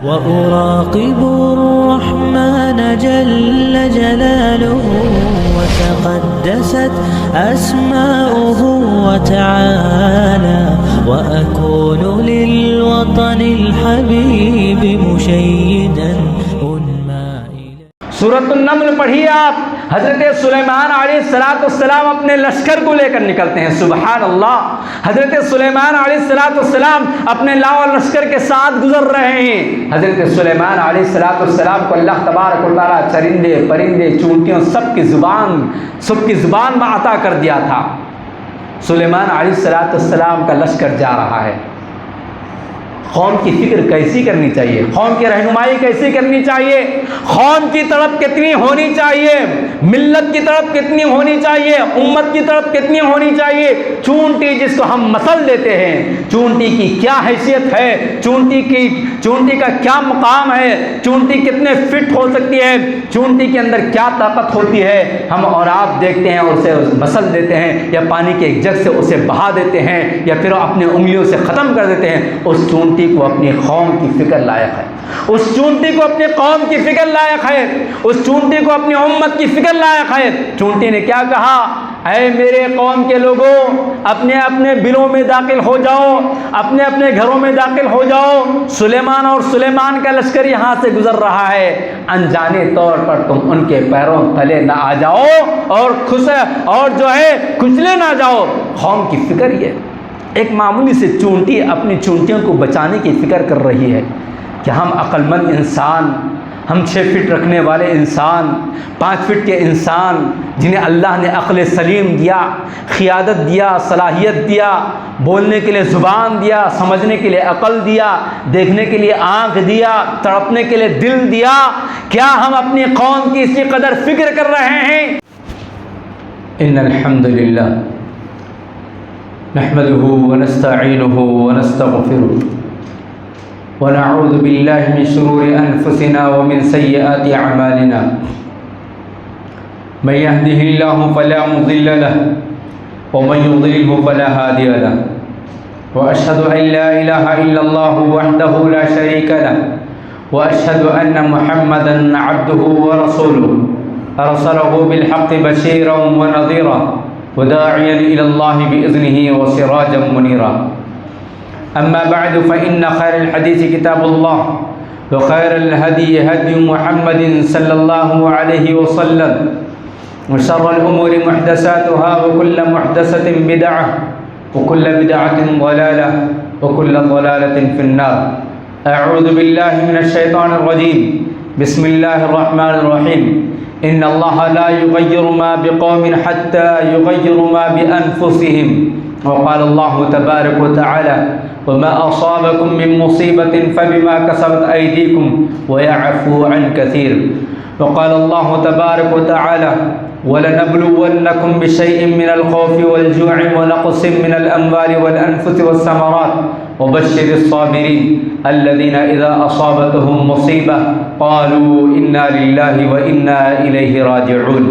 وأراقب الرحمن جل جلاله وتقدست أسماؤه وتعالى وأكون للوطن الحبيب مشيدا سورۃ النمل پڑھیے آپ. حضرت سلیمان علیہ السلام اپنے لشکر کو لے کر نکلتے ہیں. سبحان اللہ. حضرت سلیمان علیہ السلام اپنے لاؤ لشکر کے ساتھ گزر رہے ہیں. حضرت سلیمان علیہ السلام کو اللہ تبارک و تعالیٰ چرندے پرندے چونٹیوں سب کی زبان میں عطا کر دیا تھا. سلیمان علیہ السلام کا لشکر جا رہا ہے. قوم کی فکر کیسی کرنی چاہیے, قوم کی رہنمائی کیسی کرنی چاہیے, قوم کی طرف کتنی ہونی چاہیے, ملت کی طرف کتنی ہونی چاہیے, امت کی طرف کتنی ہونی چاہیے. چونٹی جس کو ہم مثل دیتے ہیں, چونٹی کی کیا حیثیت ہے, چونٹی کا کیا مقام ہے, چونٹی کتنے فٹ ہو سکتی ہے, چونٹی کے اندر کیا طاقت ہوتی ہے. ہم اور آپ دیکھتے ہیں اور اسے مثل دیتے ہیں, یا پانی کے ایک جگ سے اسے بہا دیتے ہیں, یا پھر اپنے انگلیوں سے ختم کر دیتے ہیں. اس چونٹی کو اپنی قوم کی فکر لائق ہے, اس چونٹی کو اپنی قوم کی فکر لائق ہے, اس چونٹی کو اپنی امت کی فکر لائق ہے. چونٹی نے کیا کہا, اے میرے قوم کے لوگوں, اپنے اپنے بلوں میں داخل ہو جاؤ, اپنے اپنے گھروں میں داخل ہو جاؤ. سلیمان اور سلیمان کا لشکر یہاں سے گزر رہا ہے, انجانے طور پر تم ان کے پیروں تلے نہ آ جاؤ اور کچلے نہ جاؤ. قوم کی فکر یہ ایک معمولی سے چونٹی اپنی چونٹیوں کو بچانے کی فکر کر رہی ہے کہ ہم عقل مند انسان, ہم 6 فٹ رکھنے والے انسان, 5 فٹ کے انسان جنہیں اللہ نے عقل سلیم دیا, قیادت دیا, صلاحیت دیا, بولنے کے لیے زبان دیا, سمجھنے کے لیے عقل دیا, دیکھنے کے لیے آنکھ دیا, تڑپنے کے لیے دل دیا, کیا ہم اپنی قوم کی اسی قدر فکر کر رہے ہیں؟ ان الحمد للہ نحمده ونستعينه ونستغفره ونعوذ بالله من شرور أنفسنا ومن سيئات أعمالنا. من يهده الله فلا مضل له ومن يضلله فلا هادي له. وأشهد أن لا إله إلا الله وحده لا شريك له وأشهد أن محمدا عبده ورسوله أرسله بالحق بشيرا ونذيرا وداعيا إلى الله بإذنه وسراجا منيرا. أما بعد فإن خير الحديث كتاب الله وخير الهدي هدي محمد صلى الله عليه وسلم وشر الأمور محدثاتها وكل محدثة بدعة وكل بدعة ضلالة وكل ضلالة في النار. أعوذ بالله من الشيطان الرجيم. بسم الله الرحمن الرحيم. إن الله لا يغير ما بقوم حتى يغيروا ما بأنفسهم. وقال الله تبارك وتعالى وما أصابكم من مصيبة فبما كسبت أيديكم ويعفو عن كثير. وقال الله تبارك وتعالى ولنبلونكم بشيء من الخوف والجوع ونقص من الأموال والأنفس والثمرات وبشر الصابرين الذين إذا أصابتهم مصيبة قالوا إنا لله وإنا إليه راجعون.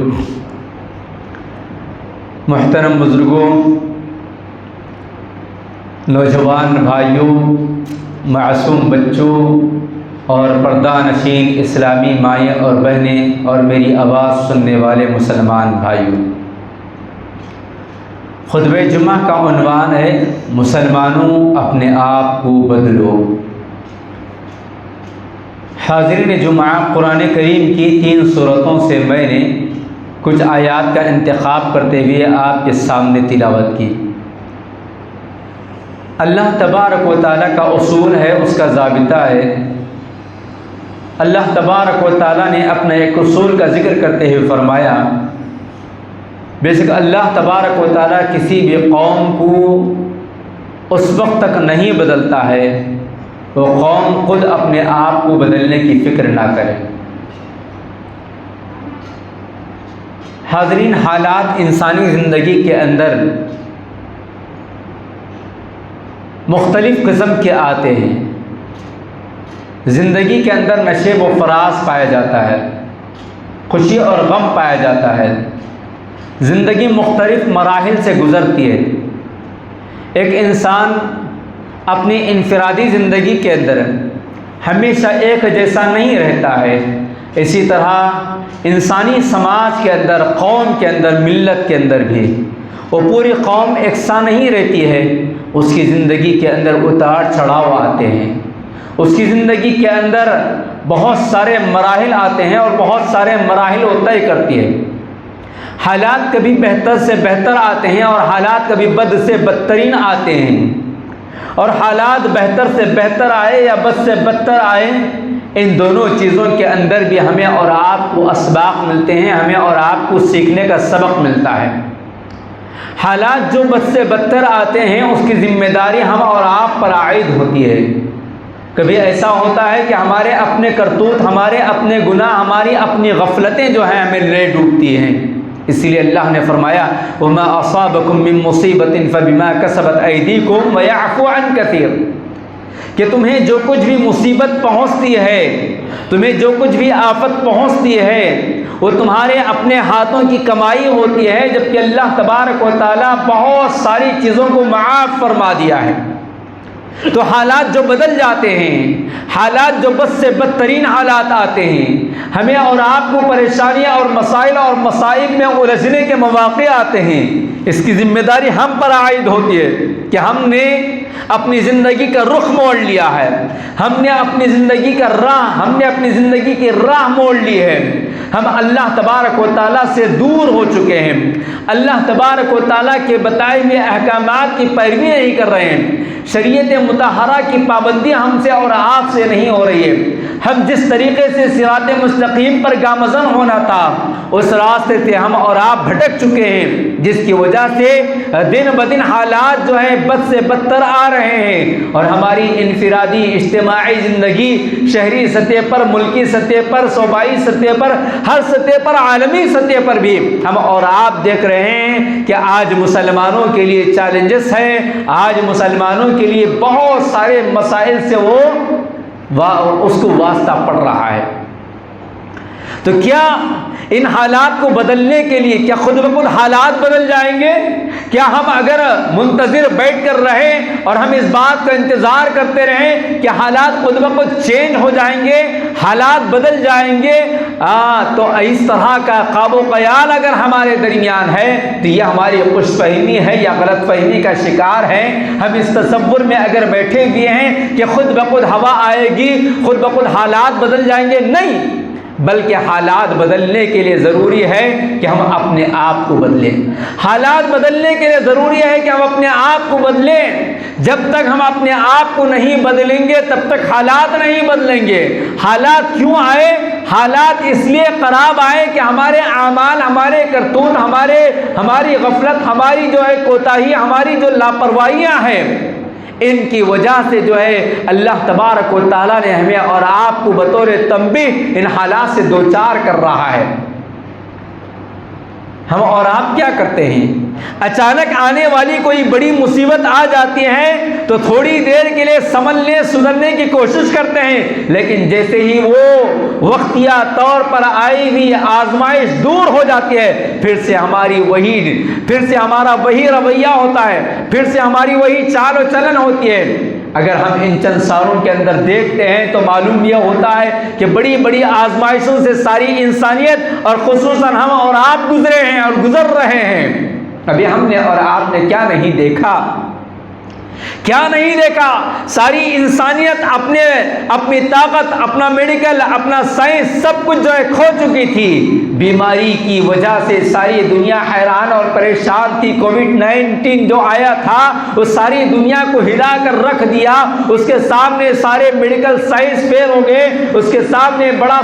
محترم بزرگوں, نوجوان بھائیوں, معصوم بچوں اور پردہ نشین اسلامی مائیں اور بہنیں اور میری آواز سننے والے مسلمان بھائیوں, خطبہ جمعہ کا عنوان ہے مسلمانوں اپنے آپ کو بدلو. حاضرین جمعہ, قرآن کریم کی 3 سورتوں سے میں نے کچھ آیات کا انتخاب کرتے ہوئے آپ کے سامنے تلاوت کی. اللہ تبارک و تعالیٰ کا اصول ہے, اس کا ضابطہ ہے. اللہ تبارک و تعالیٰ نے اپنے ایک اصول کا ذکر کرتے ہوئے فرمایا, بے شک اللہ تبارک و تعالیٰ کسی بھی قوم کو اس وقت تک نہیں بدلتا ہے وہ قوم خود اپنے آپ کو بدلنے کی فکر نہ کرے. حاضرین, حالات انسانی زندگی کے اندر مختلف قسم کے آتے ہیں. زندگی کے اندر نشیب و فراز پایا جاتا ہے, خوشی اور غم پایا جاتا ہے. زندگی مختلف مراحل سے گزرتی ہے. ایک انسان اپنی انفرادی زندگی کے اندر ہمیشہ ایک جیسا نہیں رہتا ہے۔ اسی طرح انسانی سماج کے اندر، قوم کے اندر، ملت کے اندر بھی وہ پوری قوم یکساں نہیں رہتی ہے۔ اس کی زندگی کے اندر اتار چڑھاؤ آتے ہیں، اس کی زندگی کے اندر بہت سارے مراحل آتے ہیں اور بہت سارے مراحل وہ طے کرتی ہے۔ حالات کبھی بہتر سے بہتر آتے ہیں اور حالات کبھی بد سے بدترین آتے ہیں، اور حالات بہتر سے بہتر آئے یا بد سے بدتر آئے، ان دونوں چیزوں کے اندر بھی ہمیں اور آپ کو اسباق ملتے ہیں، ہمیں اور آپ کو سیکھنے کا سبق ملتا ہے۔ حالات جو بد سے بدتر آتے ہیں اس کی ذمہ داری ہم اور آپ پر عائد ہوتی ہے۔ کبھی ایسا ہوتا ہے کہ ہمارے اپنے کرتوت، ہمارے اپنے گناہ، ہماری اپنی غفلتیں جو ہیں ہمیں لے ڈوبتی ہیں۔ اسی لیے اللہ نے فرمایا وَمَا أَصَابَكُم مِّن مُّصِيبَةٍ فَبِمَا كَسَبَتْ أَيْدِيكُمْ وَيَعْفُو عَن كَثِيرٍ، کہ تمہیں جو کچھ بھی مصیبت پہنچتی ہے، تمہیں جو کچھ بھی آفت پہنچتی ہے، وہ تمہارے اپنے ہاتھوں کی کمائی ہوتی ہے، جبکہ اللہ تبارک و تعالیٰ بہت ساری چیزوں کو معاف فرما دیا ہے۔ تو حالات جو بدل جاتے ہیں، حالات جو بد سے بدترین حالات آتے ہیں، ہمیں اور آپ کو پریشانیاں اور مسائل اور مصائب میں الجھنے کے مواقع آتے ہیں، اس کی ذمہ داری ہم پر عائد ہوتی ہے کہ ہم نے اپنی زندگی کا رخ موڑ لیا ہے، ہم نے اپنی زندگی کا ہم نے اپنی زندگی کی راہ موڑ لی ہے، ہم اللہ تبارک و تعالیٰ سے دور ہو چکے ہیں، اللہ تبارک و تعالیٰ کے بتائے ہوئے احکامات کی پیروی نہیں کر رہے ہیں، شریعت مطہرہ کی پابندی ہم سے اور آپ سے نہیں ہو رہی ہے۔ ہم جس طریقے سے صراط مستقیم پر گامزن ہونا تھا اس راستے سے ہم اور آپ بھٹک چکے ہیں، جس کی وجہ سے دن بدن حالات جو ہیں بد سے بدتر آ رہے ہیں، اور ہماری انفرادی اجتماعی زندگی شہری سطح پر، ملکی سطح پر، صوبائی سطح پر، ہر سطح پر، عالمی سطح پر بھی ہم اور آپ دیکھ رہے ہیں کہ آج مسلمانوں کے لیے چیلنجز ہیں، آج مسلمانوں کے لیے بہت سارے مسائل سے اس کو واسطہ پڑ رہا ہے۔ تو کیا ان حالات کو بدلنے کے لیے کیا خود بخود حالات بدل جائیں گے؟ کیا ہم اگر منتظر بیٹھ کر رہیں اور ہم اس بات کا انتظار کرتے رہیں کہ حالات خود بخود چینج ہو جائیں گے، حالات بدل جائیں گے، تو اس طرح کا خواب و خیال اگر ہمارے درمیان ہے تو یہ ہماری خوش فہمی ہے یا غلط فہمی کا شکار ہے۔ ہم اس تصور میں اگر بیٹھے ہوئے ہیں کہ خود بخود ہوا آئے گی، خود بخود حالات بدل جائیں گے، نہیں، بلکہ حالات بدلنے کے لیے ضروری ہے کہ ہم اپنے آپ کو بدلیں۔ حالات بدلنے کے لیے ضروری ہے کہ ہم اپنے آپ کو بدلیں۔ جب تک ہم اپنے آپ کو نہیں بدلیں گے تب تک حالات نہیں بدلیں گے۔ حالات کیوں آئے؟ حالات اس لیے خراب آئے کہ ہمارے اعمال، ہمارے کرتوت، ہماری غفلت، ہماری جو ہے کوتاہی، ہماری جو لاپرواہیاں ہیں، ان کی وجہ سے جو ہے اللہ تبارک و تعالیٰ نے ہمیں اور آپ کو بطور تنبیہ ان حالات سے دوچار کر رہا ہے۔ ہم اور آپ کیا کرتے ہیں؟ اچانک آنے والی کوئی بڑی مصیبت آ جاتی ہے تو تھوڑی دیر کے لیے سنبھلنے سدھرنے کی کوشش کرتے ہیں، لیکن جیسے ہی وہ وقتیہ طور پر آئی ہوئی آزمائش دور ہو جاتی ہے، پھر سے ہمارا وہی رویہ ہوتا ہے، پھر سے ہماری وہی چال و چلن ہوتی ہے۔ اگر ہم ان چند سالوں کے اندر دیکھتے ہیں تو معلوم یہ ہوتا ہے کہ بڑی بڑی آزمائشوں سے ساری انسانیت اور خصوصاً ہم اور آپ گزرے ہیں اور گزر رہے ہیں۔ ابھی ہم نے اور آپ نے کیا نہیں دیکھا؟ کیا نہیں دیکھا؟ ساری انسانیت اپنی طاقت، اپنا میڈیکل، اپنا سائنس سب کچھ جو ہے کھو چکی تھی۔ بیماری کی وجہ سے ساری دنیا حیران اور پریشان تھی۔ کووڈ-19 جو آیا تھا وہ ساری دنیا کو ہلا کر رکھ دیا۔ اس کے سامنے سارے میڈیکل سائنس فیل ہو گئے، اس کے سامنے بڑا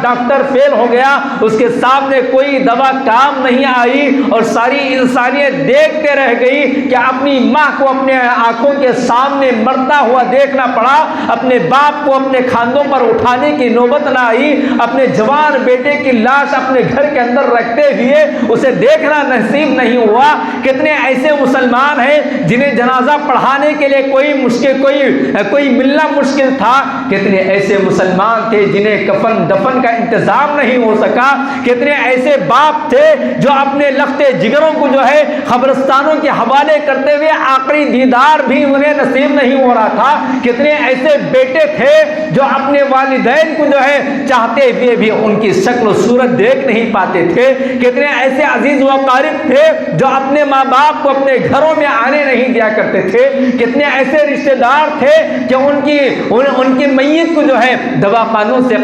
ڈاکٹر فیل ہو گیا، اس کے سامنے کوئی دوا کام نہیں آئی، اور ساری انسانیت دیکھتے رہ گئی کہ اپنی ماں کو اپنے آنکھوں کے سامنے مرتا ہوا دیکھنا پڑا، اپنے باپ کو اپنے کھاندوں پر اٹھانے کی نوبت نہ آئی، اپنے جوان بیٹے کی لاش اپنے گھر کے اندر رکھتے ہوئے اسے دیکھنا نصیب نہیں ہوا۔ کتنے ایسے مسلمان ہیں جنہیں جنازہ پڑھانے کے لیے کوئی ملنا مشکل تھا، کتنے ایسے مسلمان تھے جنہیں کفن دفن کا انتظام نہیں ہو سکا، کتنے ایسے باپ تھے جو اپنے لختے جگروں کو جو ہے قبرستانوں کے حوالے کرتے ہوئے آخری دیدار بھی بھی انہیں نصیب نہیں ہو رہا تھا، کتنے ایسے بیٹے تھے جو اپنے والدین کو جو ہے چاہتے ہوئے بھی ان کی شکل و صورت دیکھ نہیں پاتے تھے، کتنے ایسے عزیز و اقارب تھے جو اپنے ماں باپ کو اپنے گھروں میں آنے نہیں دیا کرتے تھے، کتنے ایسے رشتہ دار تھے کہ ان کی میت کو جو ہے دواخانوں سے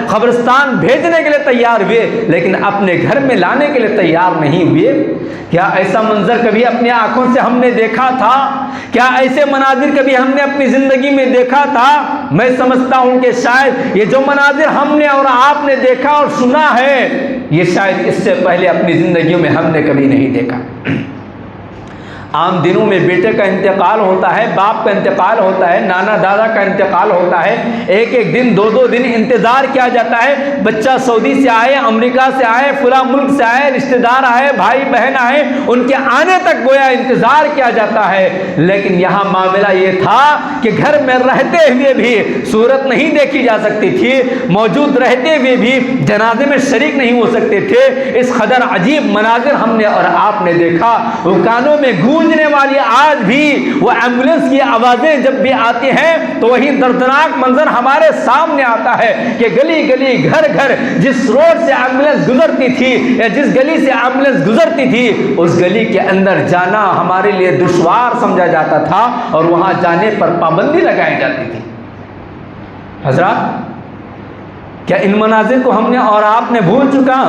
قبرستان بھیجنے کے لیے تیار ہوئے لیکن اپنے گھر میں لانے کے لیے تیار نہیں ہوئے۔ کیا ایسا منظر کبھی اپنی آنکھوں سے ہم نے دیکھا تھا؟ کیا ایسے مناظر کبھی ہم نے اپنی زندگی میں دیکھا تھا؟ میں سمجھتا ہوں کہ شاید یہ جو مناظر ہم نے اور آپ نے دیکھا اور سنا ہے، یہ شاید اس سے پہلے اپنی زندگیوں میں ہم نے کبھی نہیں دیکھا۔ عام دنوں میں بیٹے کا انتقال ہوتا ہے، باپ کا انتقال ہوتا ہے، نانا دادا کا انتقال ہوتا ہے، ایک ایک دن دو دو دن انتظار کیا جاتا ہے، بچہ سعودی سے آئے، امریکہ سے آئے، فلاں ملک سے آئے، رشتہ دار آئے، بھائی بہن آئے، ان کے آنے تک گویا انتظار کیا جاتا ہے۔ لیکن یہاں معاملہ یہ تھا کہ گھر میں رہتے ہوئے بھی صورت نہیں دیکھی جا سکتی تھی، موجود رہتے ہوئے بھی جنازے میں شریک نہیں ہو سکتے تھے۔ اس قدر عجیب مناظر ہم نے اور آپ نے دیکھا، وہ کانوں میں گونجنے والی آج بھی وہ ایمبولینس کی آوازیں جب بھی آتی ہیں تو وہی دردناک منظر ہمارے سامنے آتا ہے کہ گلی گلی گھر گھر جس روڈ سے ایمبولینس گزرتی تھی یا جس گلی سے ایمبولینس گزرتی تھی اس گلی کے اندر جانا ہمارے لیے دشوار سمجھا جاتا تھا اور وہاں جانے پر پابندی لگائی جاتی تھی۔ حضرات، کیا ان مناظر کو ہم نے اور آپ نے بھول چکا؟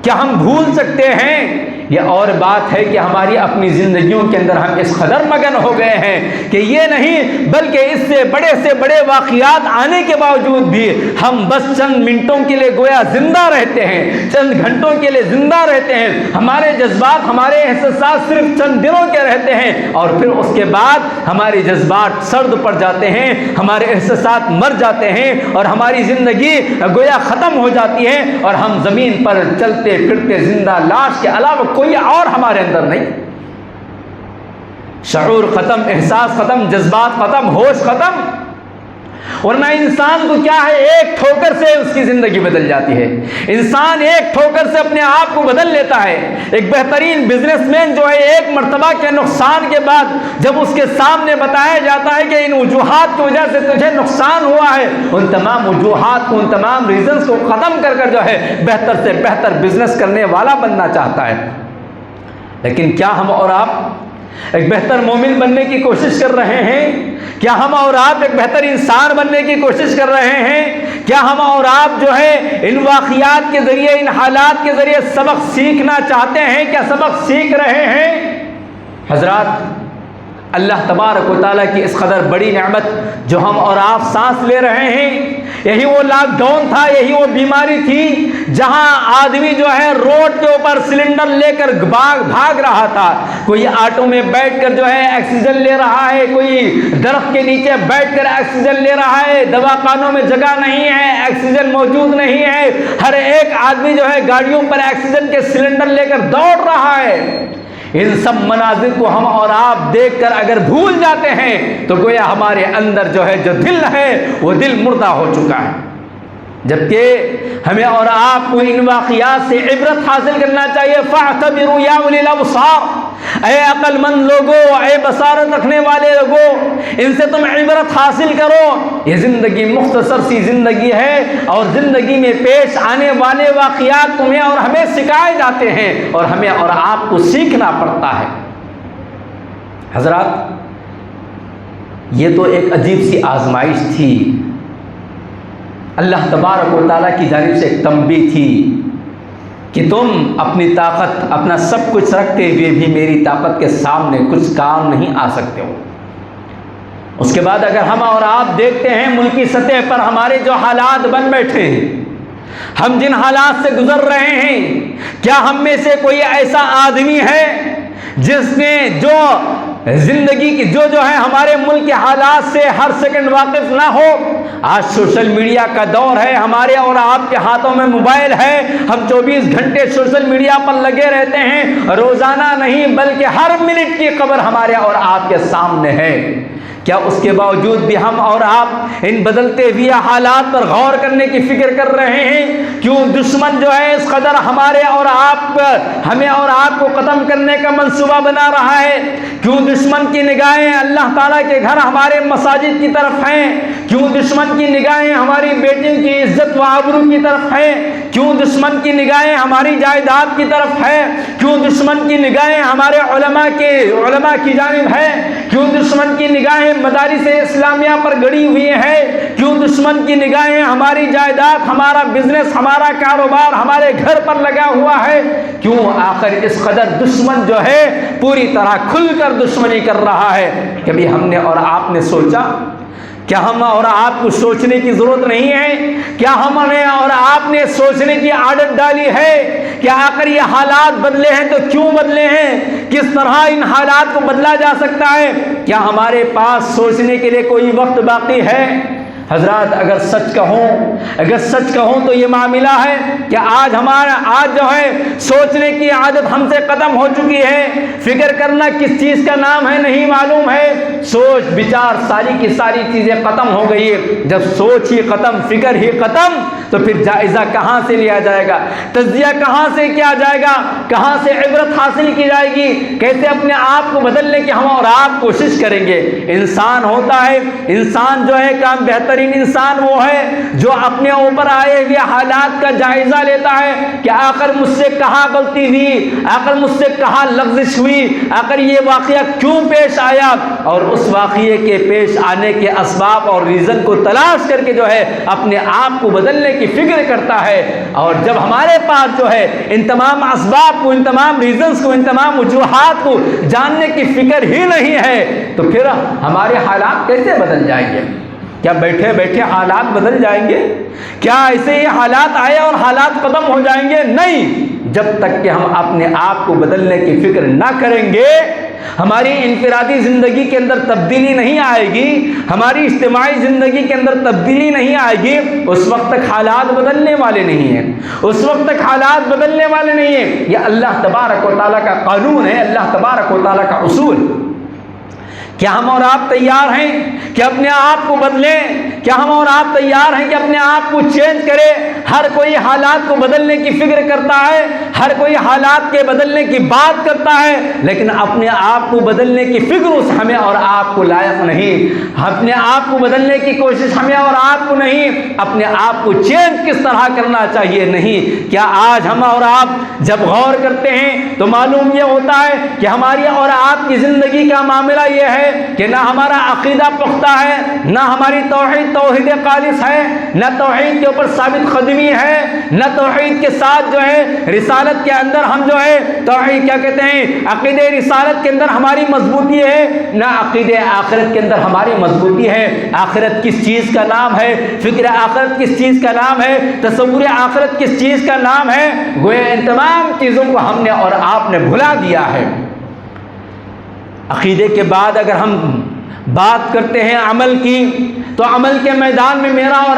کیا ہم بھول سکتے ہیں؟ یہ اور بات ہے کہ ہماری اپنی زندگیوں کے اندر ہم اس قدر مگن ہو گئے ہیں کہ یہ نہیں بلکہ اس سے بڑے واقعات آنے کے باوجود بھی ہم بس چند منٹوں کے لیے گویا زندہ رہتے ہیں، چند گھنٹوں کے لیے زندہ رہتے ہیں، ہمارے جذبات ہمارے احساسات صرف چند دنوں کے رہتے ہیں اور پھر اس کے بعد ہمارے جذبات سرد پڑ جاتے ہیں، ہمارے احساسات مر جاتے ہیں اور ہماری زندگی گویا ختم ہو جاتی ہے اور ہم زمین پر چلتے پھرتے زندہ لاش کے علاوہ کوئی اور ہمارے اندر نہیں۔ شعور ختم، احساس ختم، جذبات ختم، ہوش ختم۔ ورنہ انسان کو کیا ہے، ایک ٹھوکر سے اس کی زندگی بدل جاتی ہے، انسان ایک ٹھوکر سے اپنے آپ کو بدل لیتا ہے۔ ایک بہترین بزنس مین جو ہے ایک مرتبہ کے نقصان کے بعد جب اس کے سامنے بتایا جاتا ہے کہ ان وجوہات کی وجہ سے تجھے نقصان ہوا ہے، ان تمام وجوہات کو، ان تمام ریزنز کو ختم کر کر جو ہے بہتر سے بہتر بزنس کرنے والا بننا چاہتا ہے۔ لیکن کیا ہم اور آپ ایک بہتر مومن بننے کی کوشش کر رہے ہیں؟ کیا ہم اور آپ ایک بہتر انسان بننے کی کوشش کر رہے ہیں؟ کیا ہم اور آپ جو ہے ان واقعات کے ذریعے، ان حالات کے ذریعے سبق سیکھنا چاہتے ہیں؟ کیا سبق سیکھ رہے ہیں؟ حضرات، اللہ تبارک و تعالیٰ کی اس قدر بڑی نعمت جو ہم اور آپ سانس لے رہے ہیں، یہی وہ لاک ڈاؤن تھا، یہی وہ بیماری تھی جہاں آدمی جو ہے روڈ کے اوپر سلنڈر لے کر بھاگ رہا تھا، کوئی آٹو میں بیٹھ کر جو ہے آکسیجن لے رہا ہے، کوئی درخت کے نیچے بیٹھ کر آکسیجن لے رہا ہے، دواخانوں میں جگہ نہیں ہے، آکسیجن موجود نہیں ہے، ہر ایک آدمی جو ہے گاڑیوں پر آکسیجن کے سلنڈر لے کر دوڑ رہا ہے۔ ان سب مناظر کو ہم اور آپ دیکھ کر اگر بھول جاتے ہیں تو گویا ہمارے اندر جو ہے جو دل ہے وہ دل مردہ ہو چکا ہے، جبکہ ہمیں اور آپ کو ان واقعات سے عبرت حاصل کرنا چاہیے۔ فاعتبروا یا اولی الابصار، اے عقل مند لوگو، اے بصارت رکھنے والے لوگو، ان سے تم عبرت حاصل کرو۔ یہ زندگی مختصر سی زندگی ہے اور زندگی میں پیش آنے والے واقعات تمہیں اور ہمیں سکھائے جاتے ہیں اور ہمیں اور آپ کو سیکھنا پڑتا ہے۔ حضرات، یہ تو ایک عجیب سی آزمائش تھی، اللہ تبارک و تعالیٰ کی جانب سے ایک تنبیہ تھی کہ تم اپنی طاقت، اپنا سب کچھ رکھتے ہوئے بھی میری طاقت کے سامنے کچھ کام نہیں آ سکتے ہو۔ اس کے بعد اگر ہم اور آپ دیکھتے ہیں ملکی سطح پر ہمارے جو حالات بن بیٹھے ہیں، ہم جن حالات سے گزر رہے ہیں، کیا ہم میں سے کوئی ایسا آدمی ہے جس نے جو زندگی کی جو ہے ہمارے ملک کے حالات سے ہر سیکنڈ واقف نہ ہو؟ آج سوشل میڈیا کا دور ہے، ہمارے اور آپ کے ہاتھوں میں موبائل ہے، ہم 24 گھنٹے سوشل میڈیا پر لگے رہتے ہیں، روزانہ نہیں بلکہ ہر منٹ کی خبر ہمارے اور آپ کے سامنے ہے۔ کیا اس کے باوجود بھی ہم اور آپ ان بدلتے ہوئے حالات پر غور کرنے کی فکر کر رہے ہیں؟ کیوں دشمن جو ہے اس قدر ہمارے اور آپ پر ہمیں اور آپ کو ختم کرنے کا منصوبہ بنا رہا ہے؟ کیوں دشمن کی نگاہیں اللہ تعالیٰ کے گھر ہمارے مساجد کی طرف ہیں؟ کیوں دشمن کی نگاہیں ہماری بیٹیوں کی عزت و آبرو کی طرف ہیں؟ کیوں دشمن کی نگاہیں ہماری جائیداد کی طرف ہے؟ کیوں دشمن کی نگاہیں ہمارے علماء کی جانب ہے؟ کیوں دشمن کی نگاہیں مدارس اسلامیہ پر گڑی ہوئی ہے؟ کیوں دشمن کی نگاہیں ہماری جائیداد، ہمارا بزنس، ہمارا کاروبار ہمارے گھر پر لگا ہوا ہے؟ کیوں آخر اس قدر دشمن جو ہے پوری طرح کھل کر دشمنی کر رہا ہے؟ کبھی ہم نے اور آپ نے سوچا؟ کیا ہم اور آپ کو سوچنے کی ضرورت نہیں ہے؟ کیا ہم نے اور آپ نے سوچنے کی عادت ڈالی ہے کہ آخر یہ حالات بدلے ہیں تو کیوں بدلے ہیں؟ کس طرح ان حالات کو بدلا جا سکتا ہے؟ کیا ہمارے پاس سوچنے کے لیے کوئی وقت باقی ہے؟ حضرات اگر سچ کہوں تو یہ معاملہ ہے کہ آج جو ہے سوچنے کی عادت ہم سے ختم ہو چکی ہے۔ فکر کرنا کس چیز کا نام ہے نہیں معلوم ہے۔ سوچ بچار ساری کی ساری چیزیں ختم ہو گئی ہے۔ جب سوچ ہی ختم، فکر ہی ختم، تو پھر جائزہ کہاں سے لیا جائے گا؟ تجزیہ کہاں سے کیا جائے گا؟ کہاں سے عبرت حاصل کی جائے گی؟ کیسے اپنے آپ کو بدلنے کی ہم اور آپ کوشش کریں گے؟ انسان ہوتا ہے، انسان جو ہے کام بہترین انسان وہ ہے جو اپنے اوپر آئے ہوئے حالات کا جائزہ لیتا ہے کہ آخر مجھ سے کہاں غلطی ہوئی، آخر مجھ سے کہاں لغزش ہوئی، آخر یہ واقعہ کیوں پیش آیا، اور اس واقعے کے پیش آنے کے اسباب اور ریزن کو تلاش کر کے جو ہے اپنے آپ کو بدلنے کی فکر کرتا ہے۔ اور جب ہمارے پاس جو ہے ان تمام اسباب کو، ان تمام ریزنز کو، ان تمام وجوہات کو جاننے کی فکر ہی نہیں ہے تو پھر ہمارے حالات کیسے بدل جائیں گے؟ کیا بیٹھے بیٹھے حالات بدل جائیں گے؟ کیا ایسے ہی حالات آئے اور حالات ختم ہو جائیں گے؟ نہیں، جب تک کہ ہم اپنے آپ کو بدلنے کی فکر نہ کریں گے، ہماری انفرادی زندگی کے اندر تبدیلی نہیں آئے گی، ہماری اجتماعی زندگی کے اندر تبدیلی نہیں آئے گی، اس وقت تک حالات بدلنے والے نہیں ہیں، اس وقت تک حالات بدلنے والے نہیں ہیں۔ یہ اللہ تبارک و تعالیٰ کا قانون ہے، اللہ تبارک و تعالیٰ کا اصول۔ کیا ہم اور آپ تیار ہیں کہ اپنے آپ کو بدلیں؟ کیا ہم اور آپ تیار ہیں کہ اپنے آپ کو چینج کریں؟ ہر کوئی حالات کو بدلنے کی فکر کرتا ہے، ہر کوئی حالات کے بدلنے کی بات کرتا ہے، لیکن اپنے آپ کو بدلنے کی فکر اس ہمیں اور آپ کو لائق نہیں۔ اپنے آپ کو بدلنے کی کوشش ہمیں اور آپ کو نہیں، اپنے آپ کو چینج کس طرح کرنا چاہیے نہیں۔ کیا آج ہم اور آپ جب غور کرتے ہیں تو معلوم یہ ہوتا ہے کہ ہماری اور آپ کی زندگی کا معاملہ یہ ہے کہ نہ ہمارا عقیدہ پختہ ہے، نہ ہماری توحید خالص ہے، نہ توحید کے اوپر ثابت قدمی ہے، نہ توحید کے ساتھ جو ہے رسالت کے اندر ہم جو ہے توحید کیا کہتے ہیں عقیدہ رسالت کے اندر ہماری مضبوطی ہے، نہ عقیدہ آخرت کے اندر ہماری مضبوطی ہے۔ آخرت کس چیز کا نام ہے؟ فکر آخرت کس چیز کا نام ہے؟ تصور آخرت کس چیز کا نام ہے؟ گویا ان تمام چیزوں کو ہم نے اور آپ نے بھلا دیا ہے۔ عقیدے کے بعد اگر ہم بات کرتے ہیں عمل کی، تو عمل کے میدان میں میرا اور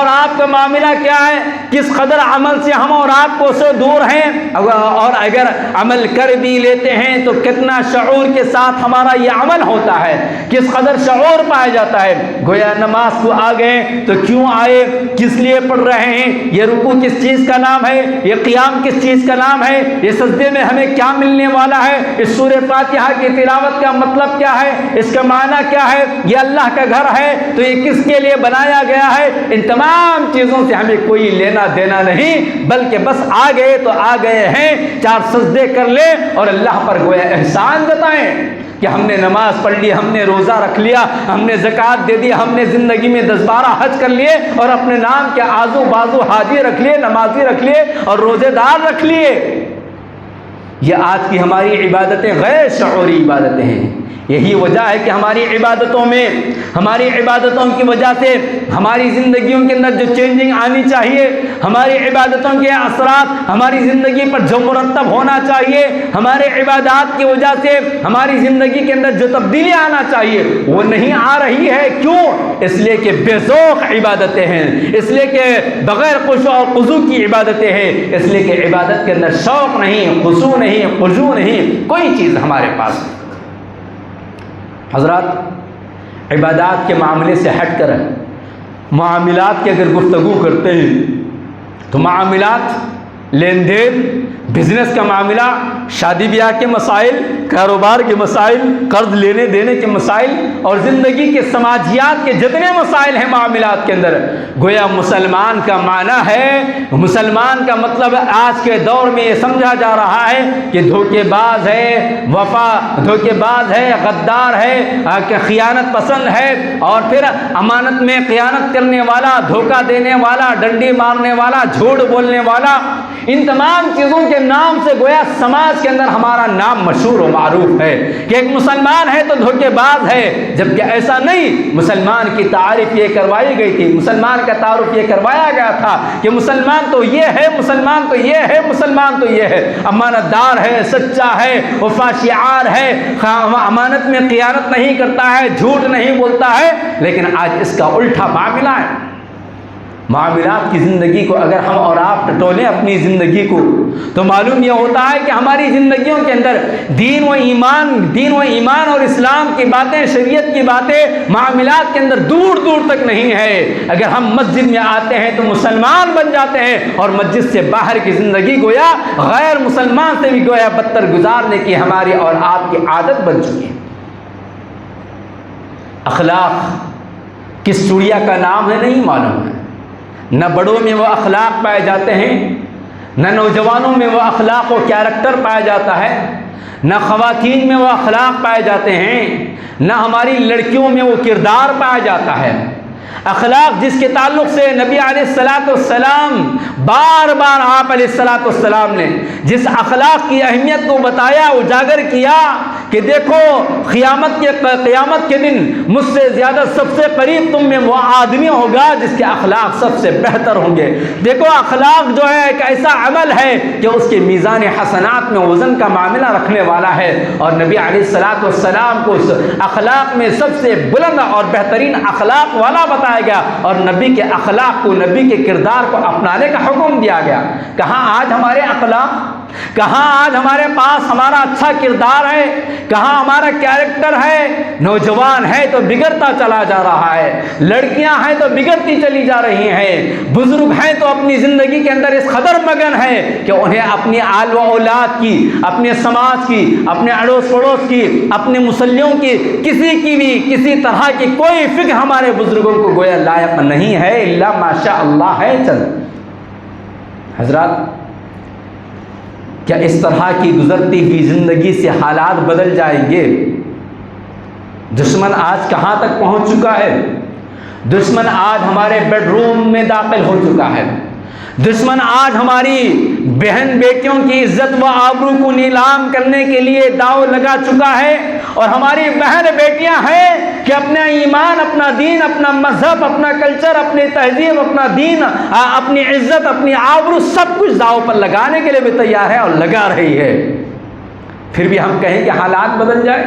آپ کا معاملہ کیا ہے؟ کس قدر عمل سے ہم اور آپ کو سے دور ہیں، اور اگر عمل کر بھی لیتے ہیں تو کتنا شعور کے ساتھ ہمارا یہ عمل ہوتا ہے، کس قدر شعور پایا جاتا ہے۔ گویا نماز کو آ گئے تو کیوں آئے، کس لیے پڑھ رہے ہیں، یہ رکوع کس چیز کا نام ہے، یہ قیام کس چیز کا نام ہے، یہ سجدے میں ہمیں کیا ملنے والا ہے، اس سورہ فاتحہ کی تلاوت کا مطلب کیا ہے، اس کا معنی کیا ہے، یہ اللہ کا گھر ہے تو یہ کس کے لیے بنایا گیا ہے۔ ان تمام چیزوں سے ہمیں کوئی لینا دینا نہیں، بلکہ بس آ گئے تو آ گئے ہیں، 4 سجدے کر لیں اور اللہ پر گویا احسان جتائیں کہ ہم نے نماز پڑھ لی، ہم نے روزہ رکھ لیا، ہم نے زکوٰۃ دے دی، ہم نے زندگی میں 10 12 حج کر لیے اور اپنے نام کے آزو بازو حاجی رکھ لیے، نمازی رکھ لیے اور روزے دار رکھ لیے۔ یہ آج کی ہماری عبادتیں غیر شعوری عبادتیں ہیں۔ یہی وجہ ہے کہ ہماری عبادتوں کی وجہ سے ہماری زندگیوں کے اندر جو چینجنگ آنی چاہیے، ہماری عبادتوں کے اثرات ہماری زندگی پر جو مرتب ہونا چاہیے، ہمارے عبادات کی وجہ سے ہماری زندگی کے اندر جو تبدیلی آنا چاہیے وہ نہیں آ رہی ہے۔ کیوں؟ اس لیے کہ بے ذوق عبادتیں ہیں، اس لیے کہ بغیر خشوع اور خضوع کی عبادتیں ہیں، اس لیے کہ عبادت کے اندر شوق نہیں، خضوع نہیں، خضوع نہیں، کوئی چیز ہمارے پاس۔ حضرات، عبادات کے معاملے سے ہٹ کر معاملات کی اگر گفتگو کرتے ہیں تو معاملات، لین دین، بزنس کا معاملہ، شادی بیاہ کے مسائل، کاروبار کے مسائل، قرض لینے دینے کے مسائل اور زندگی کے سماجیات کے جتنے مسائل ہیں معاملات کے اندر، گویا مسلمان کا معنی ہے، مسلمان کا مطلب آج کے دور میں یہ سمجھا جا رہا ہے کہ دھوکے باز ہے، دھوکے باز ہے، غدار ہے، کہ خیانت پسند ہے، اور پھر امانت میں خیانت کرنے والا، دھوکہ دینے والا، ڈنڈی مارنے والا، جھوٹ بولنے والا، ان تمام چیزوں کے نام سے گویا سماج کے اندر ہمارا نام مشہور و معروف ہے کہ ایک مسلمان ہے تو دھوکے باز ہے، جبکہ ایسا نہیں۔ مسلمان کی تعریف یہ کروائی گئی تھی، مسلمان کا تعارف یہ کروایا گیا تھا کہ مسلمان تو یہ ہے، مسلمان تو یہ ہے، مسلمان تو یہ ہے، امانت دار ہے، سچا ہے، وفا شعار ہے، امانت میں خیانت نہیں کرتا ہے، جھوٹ نہیں بولتا ہے۔ لیکن آج اس کا الٹا معاملہ ہے۔ معاملات کی زندگی کو اگر ہم اور آپ ٹٹولیں اپنی زندگی کو، تو معلوم یہ ہوتا ہے کہ ہماری زندگیوں کے اندر دین و ایمان اور اسلام کی باتیں، شریعت کی باتیں معاملات کے اندر دور دور تک نہیں ہے۔ اگر ہم مسجد میں آتے ہیں تو مسلمان بن جاتے ہیں، اور مسجد سے باہر کی زندگی گویا غیر مسلمان سے بھی گویا بدتر گزارنے کی ہماری اور آپ کی عادت بن چکی ہے۔ اخلاق کس چڑیا کا نام ہے نہیں معلوم ہے، نہ بڑوں میں وہ اخلاق پائے جاتے ہیں، نہ نوجوانوں میں وہ اخلاق و کیریکٹر پایا جاتا ہے، نہ خواتین میں وہ اخلاق پائے جاتے ہیں، نہ ہماری لڑکیوں میں وہ کردار پایا جاتا ہے۔ اخلاق جس کے تعلق سے نبی علیہ السلام بار بار آپ علیہ السلام نے جس اخلاق کی اہمیت کو بتایا، اجاگر کیا کہ دیکھو قیامت کے دن مجھ سے زیادہ سب سے قریب تم میں وہ آدمی ہوگا جس کے اخلاق سب سے بہتر ہوں گے۔ دیکھو اخلاق جو ہے ایک ایسا عمل ہے کہ اس کے میزان حسنات میں وزن کا معاملہ رکھنے والا ہے، اور نبی علیہ السلام کو اس اخلاق میں سب سے بلند اور بہترین اخلاق والا بتایا گیا، اور نبی کے اخلاق کو، نبی کے کردار کو اپنانے کا حکم دیا گیا۔ کہاں آج ہمارے اخلاق، کہاں آج ہمارے پاس ہمارا اچھا کردار ہے، کہاں ہمارا کیریکٹر ہے؟ نوجوان ہے تو بگڑتا چلا جا رہا ہے، لڑکیاں ہیں تو بگڑتی چلی جا رہی ہیں، بزرگ ہیں تو اپنی زندگی کے اندر اس قدر مگن ہے کہ انہیں اپنی آل و اولاد کی، اپنے سماج کی، اپنے اڑوس پڑوس کی، اپنے مسلیوں کی، کسی کی بھی کسی طرح کی کوئی فکر ہمارے بزرگوں کو گویا لائق نہیں ہے، الا ماشاء اللہ ہے چند۔ حضرات، کیا اس طرح کی گزرتی ہوئی زندگی سے حالات بدل جائیں گے؟ دشمن آج کہاں تک پہنچ چکا ہے؟ دشمن آج ہمارے بیڈ روم میں داخل ہو چکا ہے، دشمن آج ہماری بہن بیٹیوں کی عزت و آبرو کو نیلام کرنے کے لیے داؤ لگا چکا ہے، اور ہماری بہن بیٹیاں ہیں کہ اپنا ایمان، اپنا دین، اپنا مذہب، اپنا کلچر، اپنی تہذیب، اپنا دین، اپنی عزت، اپنی آبرو، سب کچھ داؤ پر لگانے کے لیے بھی تیار ہے اور لگا رہی ہے۔ پھر بھی ہم کہیں کہ حالات بدل جائے؟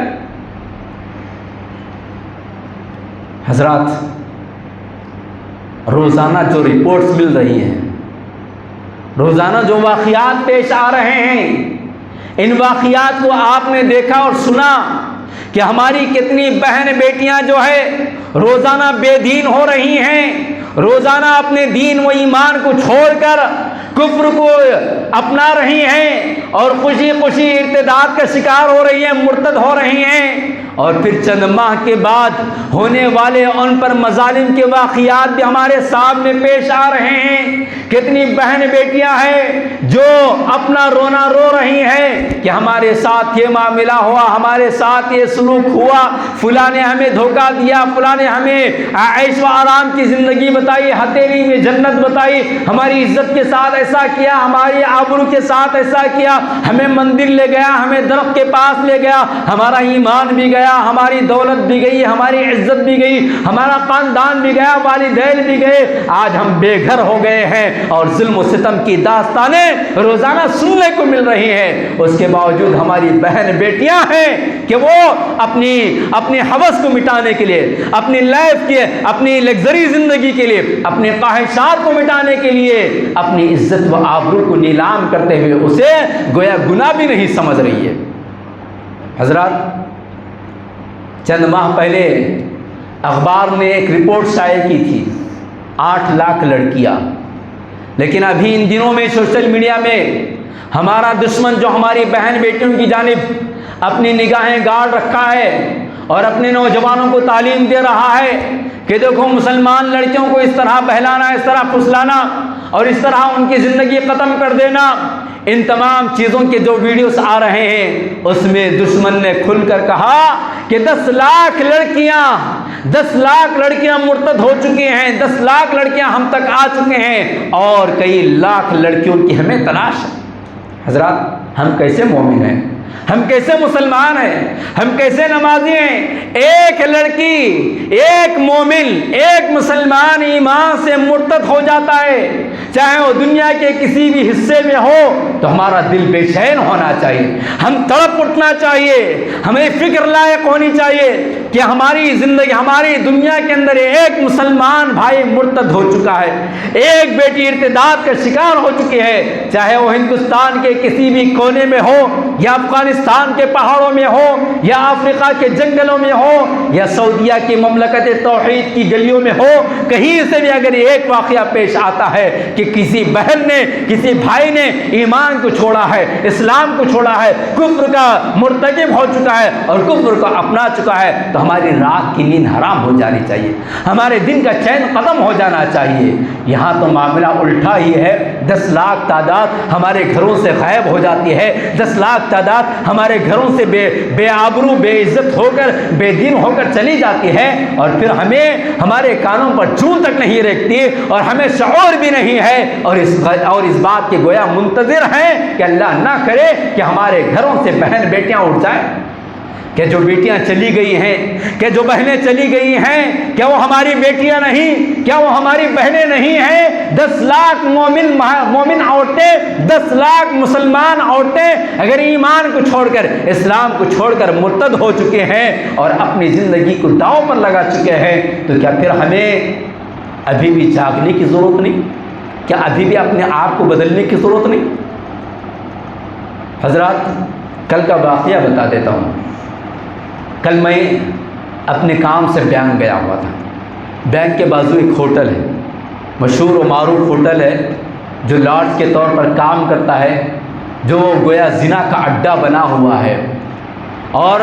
حضرات، روزانہ جو رپورٹس مل رہی ہیں، روزانہ جو واقعات پیش آ رہے ہیں، ان واقعات کو آپ نے دیکھا اور سنا کہ ہماری کتنی بہن بیٹیاں جو ہے روزانہ بے دین ہو رہی ہیں، روزانہ اپنے دین و ایمان کو چھوڑ کر کفر کو اپنا رہی ہیں، اور خوشی خوشی ارتداد کا شکار ہو رہی ہیں، مرتد ہو رہی ہیں، اور پھر چند ماہ کے بعد ہونے والے ان پر مظالم کے واقعات بھی ہمارے سامنے پیش آ رہے ہیں۔ کتنی بہن بیٹیاں ہیں جو اپنا رونا رو رہی ہیں کہ ہمارے ساتھ یہ معاملہ ہوا، ہمارے ساتھ یہ سلوک ہوا، فلاں نے ہمیں دھوکہ دیا، فلاں نے ہمیں عیش و آرام کی زندگی بتائی، ہتھیلی میں جنت بتائی، ہماری عزت کے ساتھ ایسا کیا، ہماری آبرو کے ساتھ ایسا کیا، ہمیں مندر لے گیا، ہمیں درخت کے پاس لے گیا، ہمارا ایمان بھی گیا، ہماری دولت بھی گئی، ہماری عزت بھی گئی، ہمارا خاندان بھی گیا، والدین بھی گئے، آج ہم بے گھر ہو گئے ہیں، اور ظلم و ستم کی داستانیں روزانہ سننے کو مل رہی ہیں۔ اس کے باوجود ہماری بہن بیٹیاں ہیں کہ وہ اپنی ہوس کو مٹانے کے لیے، اپنی لائف کے، اپنی لگژری زندگی کے لیے، اپنے خواہشات کو مٹانے کے لیے اپنی عزت و آبرو کو نیلام کرتے ہوئے اسے گویا گناہ بھی نہیں سمجھ رہی ہے۔ حضرات، چند ماہ پہلے اخبار نے ایک رپورٹ شائع کی تھی 8 لاکھ لڑکیاں، لیکن ابھی ان دنوں میں سوشل میڈیا میں ہمارا دشمن جو ہماری بہن بیٹیوں کی جانب اپنی نگاہیں گاڑ رکھا ہے اور اپنے نوجوانوں کو تعلیم دے رہا ہے کہ دیکھو مسلمان لڑکیوں کو اس طرح بہلانا، اس طرح پھسلانا اور اس طرح ان کی زندگی ختم کر دینا، ان تمام چیزوں کے جو ویڈیوز آ رہے ہیں اس میں دشمن نے کھل کر کہا کہ 10 لاکھ لڑکیاں مرتد ہو چکی ہیں، 10 لاکھ لڑکیاں ہم تک آ چکے ہیں اور کئی لاکھ لڑکیوں کی ہمیں تلاش ہے۔ حضرات، ہم کیسے مومن ہیں؟ ہم کیسے مسلمان ہیں؟ ہم کیسے نمازی ہیں؟ ایک لڑکی، ایک مومن، ایک مسلمان ایمان سے مرتد ہو جاتا ہے، چاہے وہ دنیا کے کسی بھی حصے میں ہو، تو ہمارا دل بے چین ہونا چاہیے، ہم تڑپ اٹھنا چاہیے، ہمیں فکر لائق ہونی چاہیے کہ ہماری زندگی، ہماری دنیا کے اندر ایک مسلمان بھائی مرتد ہو چکا ہے، ایک بیٹی ارتداد کا شکار ہو چکی ہے، چاہے وہ ہندوستان کے کسی بھی کونے میں ہو یا افغانستان کے پہاڑوں میں ہو یا افریقہ کے جنگلوں میں ہو یا سعودیہ کی مملکت توحید کی گلیوں میں ہو، کہیں سے بھی اگر ایک واقعہ پیش آتا ہے کہ کسی بہن نے، کسی بھائی نے ایمان کو چھوڑا ہے، اسلام کو چھوڑا ہے، کفر کا مرتکب ہو چکا ہے اور کفر کو اپنا چکا ہے، تو ہماری رات کی نیند حرام ہو جانی چاہیے، ہمارے دن کا چین ختم ہو جانا چاہیے۔ یہاں تو معاملہ الٹا ہی ہے، 10 لاکھ تعداد ہمارے گھروں سے غائب ہو جاتی ہے، 10 لاکھ تعداد ہمارے گھروں سے بے آبرو، بے عزت ہو کر، بے دین ہو کر چلی جاتی ہے، اور پھر ہمیں ہمارے کانوں پر جوں تک نہیں رکھتی اور ہمیں شعور بھی نہیں ہے، اور اس بات کے گویا منتظر ہیں کہ اللہ نہ کرے کہ ہمارے گھروں سے بہن بیٹیاں اٹھ جائیں، کہ جو بیٹیاں چلی گئی ہیں، کہ جو بہنیں چلی گئی ہیں، کیا وہ ہماری بیٹیاں نہیں؟ کیا وہ ہماری بہنیں نہیں ہیں؟ 10 لاکھ مومن عورتیں، 10 لاکھ مسلمان عورتیں اگر ایمان کو چھوڑ کر، اسلام کو چھوڑ کر مرتد ہو چکے ہیں اور اپنی زندگی کو داؤ پر لگا چکے ہیں، تو کیا پھر ہمیں ابھی بھی جاگنے کی ضرورت نہیں؟ کیا ابھی بھی اپنے آپ کو بدلنے کی ضرورت نہیں؟ حضرات، کل کا واقعہ بتا دیتا ہوں۔ کل میں اپنے کام سے بینک گیا ہوا تھا۔ بینک کے بازو ایک ہوٹل ہے، مشہور و معروف ہوٹل ہے، جو لاڈج کے طور پر کام کرتا ہے، جو گویا زنا کا اڈا بنا ہوا ہے، اور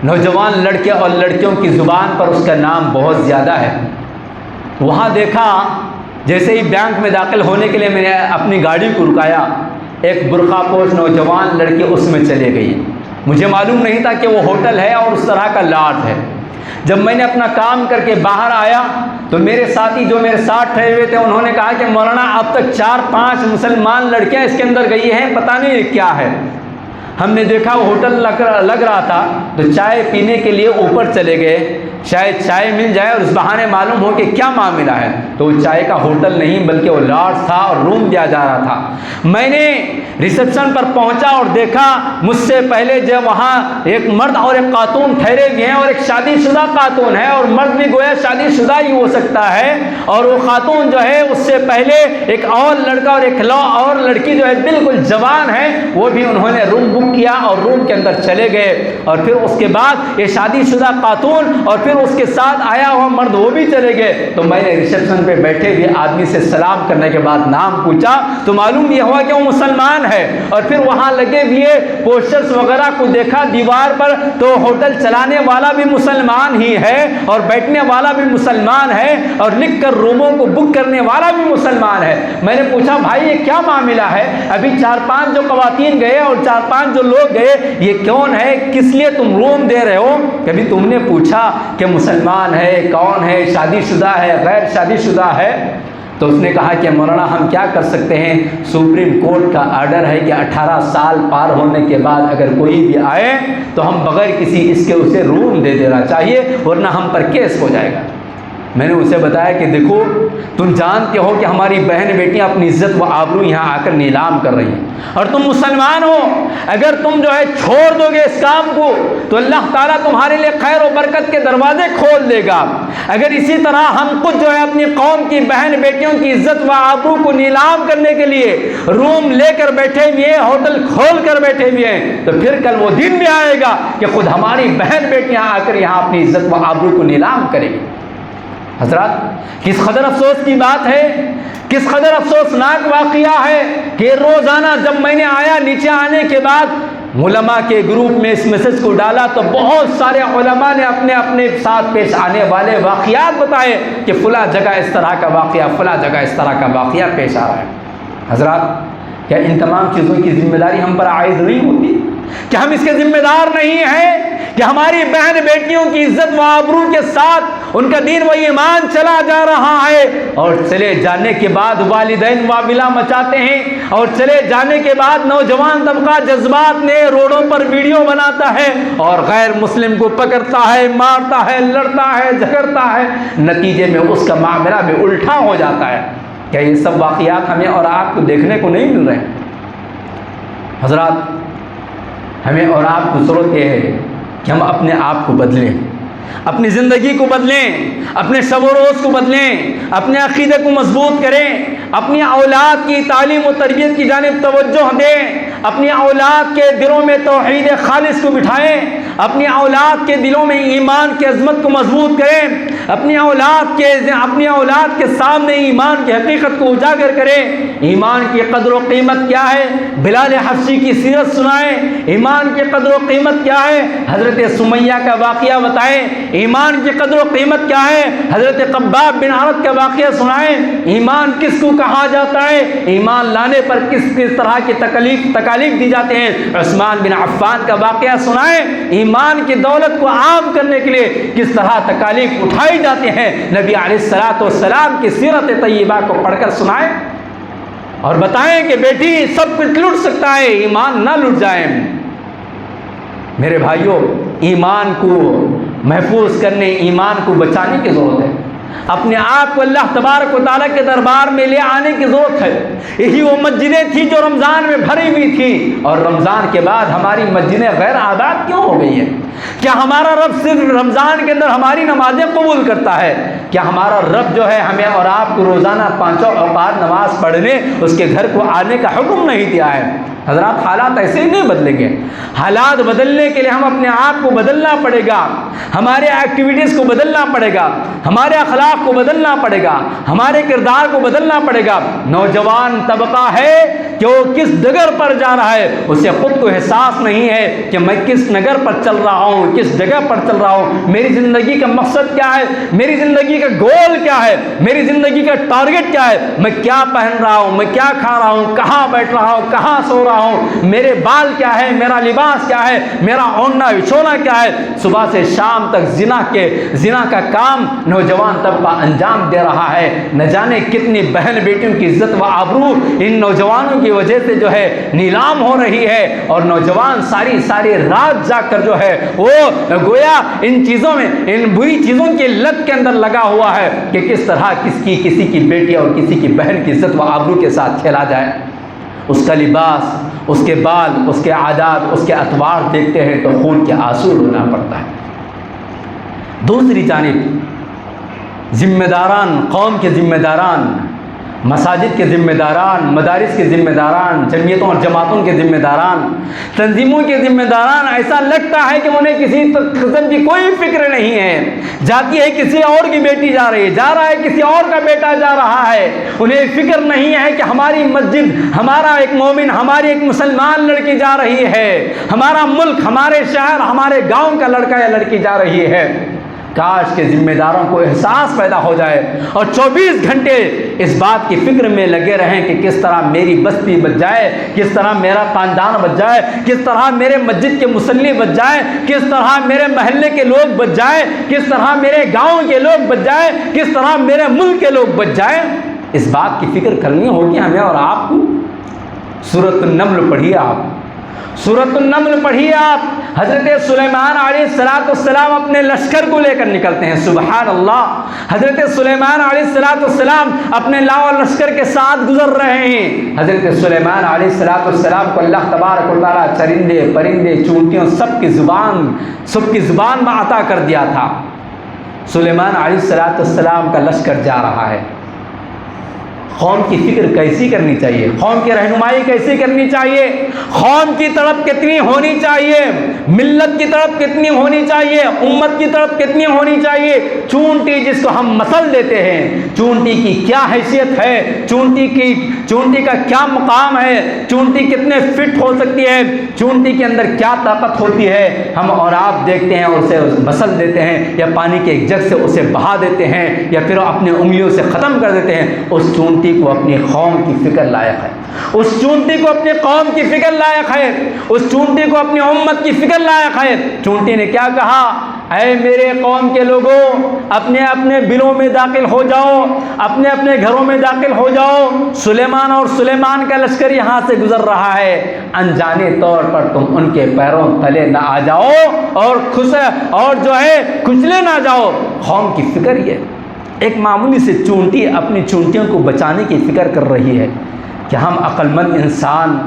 نوجوان لڑکے اور لڑکیوں کی زبان پر اس کا نام بہت زیادہ ہے۔ وہاں دیکھا، جیسے ہی بینک میں داخل ہونے کے لیے میں نے اپنی گاڑی کو رکایا، ایک برقع پوش نوجوان لڑکی اس میں چلے گئی۔ مجھے معلوم نہیں تھا کہ وہ ہوٹل ہے اور اس طرح کا لاڈج ہے۔ جب میں نے اپنا کام کر کے باہر آیا تو میرے ساتھی جو میرے ساتھ ٹھہرے ہوئے تھے، انہوں نے کہا کہ مولانا اب تک 4-5 مسلمان لڑکیاں اس کے اندر گئی ہیں، پتہ نہیں یہ کیا ہے۔ ہم نے دیکھا وہ ہوٹل لگ رہا تھا تو چائے پینے کے لیے اوپر چلے گئے، شاید چائے مل جائے اور اس بہانے معلوم ہو کہ کیا معاملہ ہے۔ تو وہ چائے کا ہوٹل نہیں بلکہ وہ لاڈج تھا اور روم دیا جا رہا تھا۔ میں نے ریسپشن پر پہنچا اور دیکھا مجھ سے پہلے جب وہاں ایک مرد اور ایک خاتون ٹھہرے ہوئے ہیں، اور ایک شادی شدہ خاتون ہے، اور مرد بھی گویا شادی شدہ ہی ہو سکتا ہے، اور وہ خاتون جو ہے اس سے پہلے ایک اور لڑکا اور ایک اور لڑکی جو ہے بالکل جوان ہے، وہ بھی انہوں نے روم بک کیا اور روم کے اندر چلے گئے، اور پھر اس کے بعد یہ شادی شدہ خاتون اور پھر اس کے ساتھ آیا ہوا مرد وہ بھی چلے گئے۔ تو میں نے ریسپشن پہ بیٹھے ہوئے آدمی سے سلام کرنے کے بعد نام پوچھا تو معلوم یہ ہوا کہ وہ مسلمان ہے، اور پھر وہاں لگے ہوئے پوسٹرز وغیرہ کو دیکھا دیوار پر، تو ہوٹل چلانے والا بھی مسلمان ہی ہے اور بیٹھنے والا بھی مسلمان ہے اور لکھ کر روموں کو بک کرنے والا بھی مسلمان ہے۔ میں نے پوچھا بھائی یہ کیا معاملہ ہے؟ ابھی 4-5 جو خواتین گئے اور 4-5 جو لوگ گئے، یہ کون ہے؟ کس لیے تم روم دے رہے ہو؟ کبھی تم نے پوچھا کہ مسلمان ہے، کون ہے، شادی شدہ ہے، غیر شادی شدہ ہے؟ تو اس نے کہا کہ مولانا ہم کیا کر سکتے ہیں، سپریم کورٹ کا آرڈر ہے کہ 18 سال پار ہونے کے بعد اگر کوئی بھی آئے تو ہم بغیر کسی اس کے اسے روم دے دینا چاہیے، ورنہ ہم پر کیس ہو جائے گا۔ میں نے اسے بتایا کہ دیکھو تم جانتے ہو کہ ہماری بہن بیٹیاں اپنی عزت و آبرو یہاں آ کر نیلام کر رہی ہیں، اور تم مسلمان ہو، اگر تم جو ہے چھوڑ دو گے اس کام کو تو اللہ تعالیٰ تمہارے لیے خیر و برکت کے دروازے کھول دے گا۔ اگر اسی طرح ہم خود جو ہے اپنی قوم کی بہن بیٹیوں کی عزت و آبرو کو نیلام کرنے کے لیے روم لے کر بیٹھے ہوئے ہیں، ہوٹل کھول کر بیٹھے ہوئے ہیں، تو پھر کل وہ دن بھی آئے گا کہ خود ہماری بہن بیٹیاں آ کر یہاں اپنی عزت و آبرو کو نیلام کریں گی۔ حضرات، کس قدر افسوس کی بات ہے، کس قدر افسوسناک واقعہ ہے کہ روزانہ جب میں نے آیا نیچے آنے کے بعد علماء کے گروپ میں اس میسج کو ڈالا تو بہت سارے علماء نے اپنے اپنے ساتھ پیش آنے والے واقعات بتائے کہ فلاں جگہ اس طرح کا واقعہ، فلاں جگہ اس طرح کا واقعہ پیش آ رہا ہے۔ حضرات، کیا ان تمام چیزوں کی ذمہ داری ہم پر عائد نہیں ہوتی؟ کہ ہم اس کے ذمہ دار نہیں ہیں کہ ہماری بہن بیٹیوں کی عزت و آبرو کے ساتھ ان کا دین و ایمان چلا جا رہا ہے، اور چلے جانے کے بعد والدین واویلا مچاتے ہیں، اور چلے جانے کے بعد نوجوان طبقہ جذبات میں روڈوں پر ویڈیو بناتا ہے اور غیر مسلم کو پکڑتا ہے، مارتا ہے، لڑتا ہے، جھگڑتا ہے، نتیجے میں اس کا معاملہ بھی الٹا ہو جاتا ہے۔ کیا یہ سب واقعات ہمیں اور آپ کو دیکھنے کو نہیں مل رہے ہیں؟ حضرات، ہمیں اور آپ کو ضرورت یہ ہے کہ ہم اپنے آپ کو بدلیں، اپنی زندگی کو بدلیں، اپنے شب و روز کو بدلیں، اپنے عقیدے کو مضبوط کریں، اپنی اولاد کی تعلیم و تربیت کی جانب توجہ دیں، اپنی اولاد کے دلوں میں توحید خالص کو بٹھائیں، اپنی اولاد کے دلوں میں ایمان کی عظمت کو مضبوط کریں، اپنی اولاد کے سامنے ایمان کی حقیقت کو اجاگر کریں۔ ایمان کی قدر و قیمت کیا ہے؟ بلال حبشی کی سیرت سنائیں۔ ایمان کی قدر و قیمت کیا ہے؟ حضرت سمیہ کا واقعہ بتائیں۔ ایمان کی قدر و قیمت کیا ہے؟ حضرت قباب بن عرط کا واقعہ سنائیں۔ ایمان کس کو کہا جاتا ہے؟ ایمان لانے پر کس طرح کی تکالیف دی جاتے ہیں؟ عثمان بن عفان کا واقعہ سنائیں۔ ایمان کی دولت کو عام کرنے کے لیے کس طرح تکالیف اٹھائی جاتی ہیں؟ نبی علیہ الصلوۃ والسلام کی سیرت طیبہ کو پڑھ کر سنائیں اور بتائیں کہ بیٹی سب کچھ لٹ سکتا ہے، ایمان نہ لٹ جائیں۔ میرے بھائیوں، ایمان کو محفوظ کرنے، ایمان کو بچانے کی ضرورت ہے۔ اپنے آپ کو اللہ تبارک و تعالیٰ کے دربار میں لے آنے کی ضرورت ہے۔ یہی وہ مسجدیں تھیں جو رمضان میں بھری ہوئی تھیں، اور رمضان کے بعد ہماری مسجدیں غیر آباد کیوں ہو گئی ہیں؟ کیا ہمارا رب صرف رمضان کے اندر ہماری نمازیں قبول کرتا ہے؟ کیا ہمارا رب جو ہے ہمیں اور آپ کو روزانہ 5 اوقات نماز پڑھنے، اس کے گھر کو آنے کا حکم نہیں دیا ہے؟ حضرات، حالات ایسے ہی نہیں بدلیں گے۔ حالات بدلنے کے لیے ہم اپنے آپ کو بدلنا پڑے گا، ہمارے ایکٹیویٹیز کو بدلنا پڑے گا، ہمارے اخلاق کو بدلنا پڑے گا، ہمارے کردار کو بدلنا پڑے گا۔ نوجوان طبقہ ہے کہ وہ کس ڈگر پر جا رہا ہے، اسے خود کو احساس نہیں ہے کہ میں کس نگر پر چل رہا ہوں، کس جگہ پر چل رہا ہوں، میری زندگی کا مقصد کیا ہے، میری زندگی کا گول کیا ہے، میری زندگی کا ٹارگٹ کیا ہے، میں کیا پہن رہا ہوں، میں کیا کھا رہا ہوں، کہاں بیٹھ رہا ہوں، کہاں سو رہا ہوں، میرے بال کیا ہے، میرا لباس کیا ہے، میرا اوڑھنا بچھونا کیا ہے۔ صبح سے شام تک زنا کا کام نوجوان طبقہ انجام دے رہا ہے۔ نہ جانے کتنی بہن بیٹیوں کی عزت و آبرو ان نوجوانوں کی وجہ سے جو ہے نیلام ہو رہی ہے، اور نوجوان ساری رات جا کر جو ہے وہ گویا ان چیزوں میں، ان بری چیزوں کی لت کے اندر لگا ہوا ہے کہ کس طرح کسی کی بیٹی اور کسی کی بہن کی عزت و آبرو کے ساتھ کھیلا جائے۔ اس کا لباس، اس کے بال، اس کے عادات، اس کے اطوار دیکھتے ہیں تو خون کے آنسو رونا پڑتا ہے۔ دوسری جانب ذمہ داران، قوم کے ذمہ داران، مساجد کے ذمہ داران، مدارس کے ذمہ داران، جمعیتوں اور جماعتوں کے ذمہ داران، تنظیموں کے ذمہ داران، ایسا لگتا ہے کہ انہیں کسی قسم کی کوئی فکر نہیں ہے۔ جاتی ہے کسی اور کی بیٹی جا رہی ہے، جا رہا ہے کسی اور کا بیٹا جا رہا ہے، انہیں فکر نہیں ہے کہ ہماری مسجد، ہمارا ایک مومن، ہماری ایک مسلمان لڑکی جا رہی ہے، ہمارا ملک، ہمارے شہر، ہمارے گاؤں کا لڑکا یا لڑکی جا رہی ہے۔ کاش کے ذمہ داروں کو احساس پیدا ہو جائے اور 24 گھنٹے اس بات کی فکر میں لگے رہیں کہ کس طرح میری بستی بچ جائے، کس طرح میرا خاندان بچ جائے، کس طرح میرے مسجد کے مصلی بچ جائے، کس طرح میرے محلے کے لوگ بچ جائیں، کس طرح میرے گاؤں کے لوگ بچ جائیں، کس طرح میرے ملک کے لوگ بچ جائیں۔ اس بات کی فکر کرنی ہوگی ہمیں اور آپ کو۔ سورۃ النمل پڑھیے آپ، سورۃ النمل پڑھیے آپ۔ حضرت سلیمان علیہ السلام اپنے لشکر کو لے کر نکلتے ہیں، سبحان اللہ۔ حضرت سلیمان علیہ السلام اپنے لاؤ لشکر کے ساتھ گزر رہے ہیں۔ حضرت سلیمان علیہ السلام کو اللہ تبارک و تعالیٰ چرندے پرندے چونٹیوں سب کی زبان میں عطا کر دیا تھا۔ سلیمان علیہ السلام کا لشکر جا رہا ہے۔ قوم کی فکر کیسی کرنی چاہیے، قوم کی رہنمائی کیسی کرنی چاہیے، قوم کی طرف کتنی ہونی چاہیے، ملت کی طرف کتنی ہونی چاہیے، امت کی طرف کتنی ہونی چاہیے۔ چونٹی جس کو ہم مثل دیتے ہیں، چونٹی کی کیا حیثیت ہے، چونٹی کا کیا مقام ہے، چونٹی کتنے فٹ ہو سکتی ہے، چونٹی کے اندر کیا طاقت ہوتی ہے، ہم اور آپ دیکھتے ہیں اور اسے مثل دیتے ہیں، یا پانی کے ایک جگ سے اسے بہا دیتے ہیں، یا پھر اپنے انگلیوں سے ختم کر دیتے ہیں۔ اس چونٹی کو اپنی قوم کی فکر لائق ہے، اس چونٹی کو اپنی قوم کی فکر لائق ہے، اس چونٹی کو اپنی امت کی فکر لائق ہے۔ چونٹی نے کیا کہا؟ اے میرے قوم کے لوگوں، اپنے اپنے بلوں میں داخل ہو جاؤ، اپنے اپنے گھروں میں داخل ہو جاؤ، سلیمان کا لشکر یہاں سے گزر رہا ہے، انجانے طور پر تم ان کے پیروں تلے نہ آ جاؤ اور جو ہے کچلے نہ جاؤ۔ قوم کی فکر یہ ایک معمولی سے چونٹی اپنی چونٹیوں کو بچانے کی فکر کر رہی ہے کہ ہم عقل مند انسان،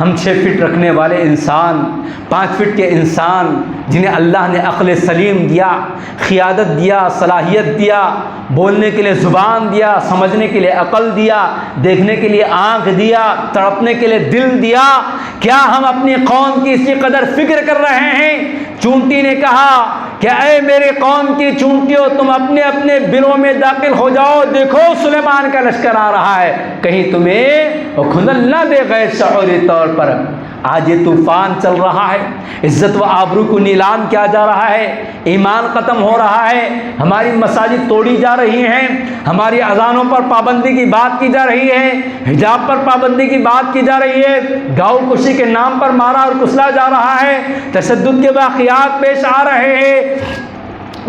ہم 6 فٹ رکھنے والے انسان، 5 فٹ کے انسان جنہیں اللہ نے عقل سلیم دیا، قیادت دیا، صلاحیت دیا، بولنے کے لیے زبان دیا، سمجھنے کے لیے عقل دیا، دیکھنے کے لیے آنکھ دیا، تڑپنے کے لیے دل دیا، کیا ہم اپنی قوم کی اسی قدر فکر کر رہے ہیں؟ چونٹی نے کہا کہ اے میرے قوم کی چونٹیوں، تم اپنے اپنے بلوں میں داخل ہو جاؤ، دیکھو سلیمان کا لشکر آ رہا ہے، کہیں تمہیں کھلل نہ دے غیر شعوری طور پر۔ آج یہ طوفان چل رہا ہے، عزت و آبرو کو نیلام کیا جا رہا ہے، ایمان ختم ہو رہا ہے، ہماری مساجد توڑی جا رہی ہیں، ہماری اذانوں پر پابندی کی بات کی جا رہی ہے، حجاب پر پابندی کی بات کی جا رہی ہے، گاؤں کشی کے نام پر مارا اور کسلا جا رہا ہے، تشدد کے واقعات پیش آ رہے ہیں،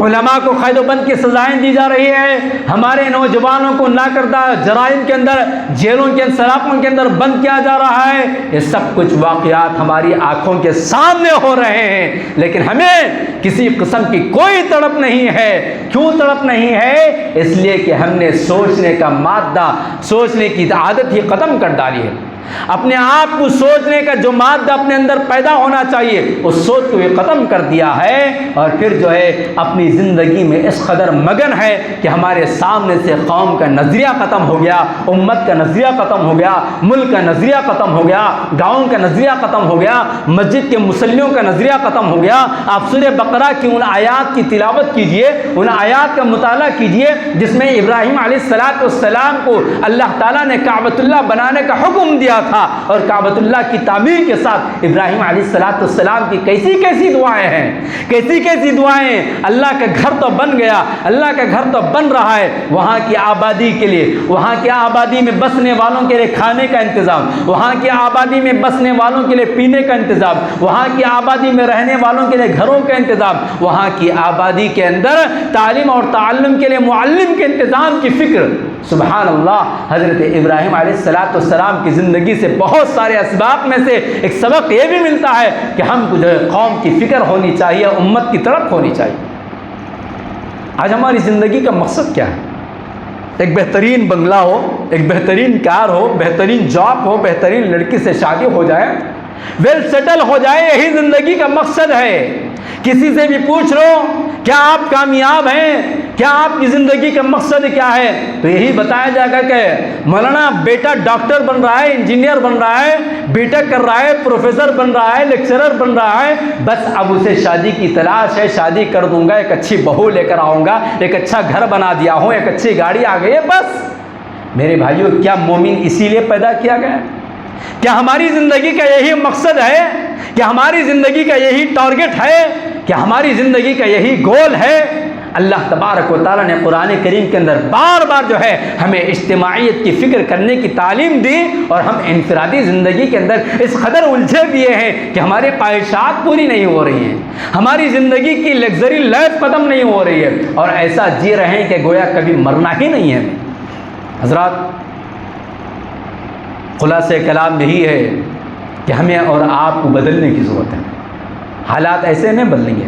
علماء کو قید و بند کی سزائیں دی جا رہی ہیں، ہمارے نوجوانوں کو ناکردہ جرائم کے اندر، جیلوں کے سلاخوں کے اندر بند کیا جا رہا ہے۔ یہ سب کچھ واقعات ہماری آنکھوں کے سامنے ہو رہے ہیں، لیکن ہمیں کسی قسم کی کوئی تڑپ نہیں ہے۔ کیوں تڑپ نہیں ہے؟ اس لیے کہ ہم نے سوچنے کا مادہ، سوچنے کی عادت ہی ختم کر ڈالی ہے۔ اپنے آپ کو سوچنے کا جو مادہ اپنے اندر پیدا ہونا چاہیے، اس سوچ کو یہ ختم کر دیا ہے، اور پھر جو ہے اپنی زندگی میں اس قدر مگن ہے کہ ہمارے سامنے سے قوم کا نظریہ ختم ہو گیا، امت کا نظریہ ختم ہو گیا، ملک کا نظریہ ختم ہو گیا، گاؤں کا نظریہ ختم ہو گیا، مسجد کے مصلیوں کا نظریہ ختم ہو گیا۔ آپ سورہ بقرہ کی ان آیات کی تلاوت کیجئے، ان آیات کا مطالعہ کیجئے جس میں ابراہیم علیہ السلام کو اللہ تعالیٰ نے کعبۃ اللہ بنانے کا حکم دیا تھا، اور کعبۃ اللہ کی تعمیر کے ساتھ ابراہیم علیہ السلام کی کیسی کیسی دعائیں ہیں، کیسی کیسی دعائیں۔ اللہ کا گھر تو بن گیا، اللہ کا گھر تو بن رہا ہے، وہاں کی آبادی کے لیے، وہاں کی آبادی میں بسنے والوں کے لیے کھانے کا انتظام، وہاں کی آبادی میں بسنے والوں کے لیے پینے کا انتظام، وہاں کی آبادی میں رہنے والوں کے لیے گھروں کا انتظام، وہاں کی آبادی کے اندر تعلیم اور تعلم کے لیے معلم کے انتظام کی فکر۔ سبحان اللہ، حضرت ابراہیم علیہ السلام کی زندگی سے بہت سارے اسباق میں سے ایک سبق یہ بھی ملتا ہے کہ ہم کو جو ہے قوم کی فکر ہونی چاہیے، امت کی طرف ہونی چاہیے۔ آج ہماری زندگی کا مقصد کیا ہے؟ ایک بہترین بنگلہ ہو، ایک بہترین کار ہو، بہترین جاب ہو، بہترین لڑکی سے شادی ہو جائے، ویل سیٹل ہو جائے، یہی زندگی کا مقصد ہے۔ کسی سے بھی پوچھ لو کیا آپ کامیاب ہیں، کیا آپ کی زندگی کا مقصد کیا ہے، تو یہی بتایا جائے گا کہ مولانا بیٹا ڈاکٹر بن رہا ہے، انجینئر بن رہا ہے، بی ٹیک کر رہا ہے، پروفیسر بن رہا ہے، لیکچرر بن رہا ہے، بس اب اسے شادی کی تلاش ہے، شادی کر دوں گا، ایک اچھی بہو لے کر آؤں گا، ایک اچھا گھر بنا دیا ہوں، ایک اچھی گاڑی آ گئی ہے، بس۔ میرے بھائیوں، کیا مومن اسی لیے پیدا کیا گیا؟ کیا ہماری زندگی کا یہی مقصد ہے؟ کیا ہماری زندگی کا یہی ٹارگٹ ہے؟ کیا ہماری زندگی کا یہی گول ہے؟ اللہ تبارک و تعالیٰ نے قرآن کریم کے اندر بار بار جو ہے ہمیں اجتماعیت کی فکر کرنے کی تعلیم دی، اور ہم انفرادی زندگی کے اندر اس قدر الجھے ہوئے ہیں کہ ہماری خواہشات پوری نہیں ہو رہی ہیں، ہماری زندگی کی لگژری لائف ختم نہیں ہو رہی ہے، اور ایسا جی رہے ہیں کہ گویا کبھی مرنا ہی نہیں ہے۔ حضرات، خلاصہ کلام یہی ہے کہ ہمیں اور آپ کو بدلنے کی ضرورت ہے۔ حالات ایسے نہیں بدلیں گے.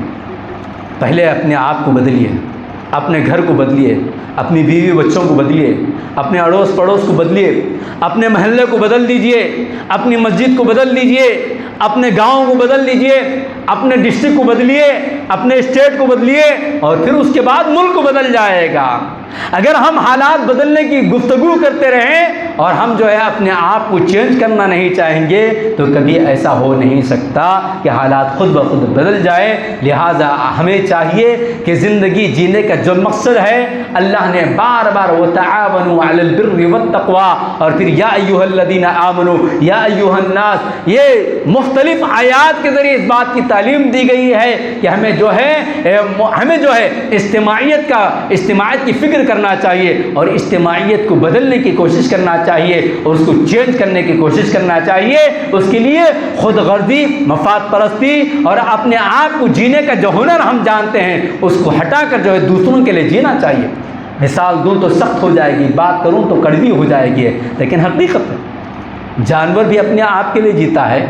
پہلے اپنے آپ کو بدلیے, اپنے گھر کو بدلیے, اپنی بیوی بچوں کو بدلیے, اپنے اڑوس پڑوس کو بدلیے, اپنے محلے کو بدل دیجئے, اپنی مسجد کو بدل دیجئے, اپنے گاؤں کو بدل دیجئے, اپنے ڈسٹرکٹ کو بدلیے, اپنے اسٹیٹ کو بدلیے, اور پھر اس کے بعد ملک کو بدل جائے گا. اگر ہم حالات بدلنے کی گفتگو کرتے رہیں اور ہم جو ہے اپنے آپ کو چینج کرنا نہیں چاہیں گے تو کبھی ایسا ہو نہیں سکتا کہ حالات خود بخود بدل جائیں. لہٰذا ہمیں چاہیے کہ زندگی جینے کا جو مقصد ہے, اللہ نے بار بار وَتَعَاوَنُوا عَلَى الْبِرِّ وَالتَّقْوَىٰ اور پھر یا ایھا الذین آمنوا یا ایھا الناس, یہ مختلف آیات کے ذریعے اس بات کی تعلیم دی گئی ہے کہ ہمیں جو ہے اجتماعیت کی فکر کرنا چاہیے اور اجتماعیت کو بدلنے کی کوشش کرنا چاہیے اور اس کو چینج کرنے کی کوشش کرنا چاہیے. اس کے لیے خود غرضی, مفاد پرستی اور اپنے آپ کو جینے کا جو ہنر ہم جانتے ہیں اس کو ہٹا کر جو ہے دوسروں کے لیے جینا چاہیے. مثال دوں تو سخت ہو جائے گی, بات کروں تو کڑوی ہو جائے گی, لیکن حقیقت ہے جانور بھی اپنے آپ کے لیے جیتا ہے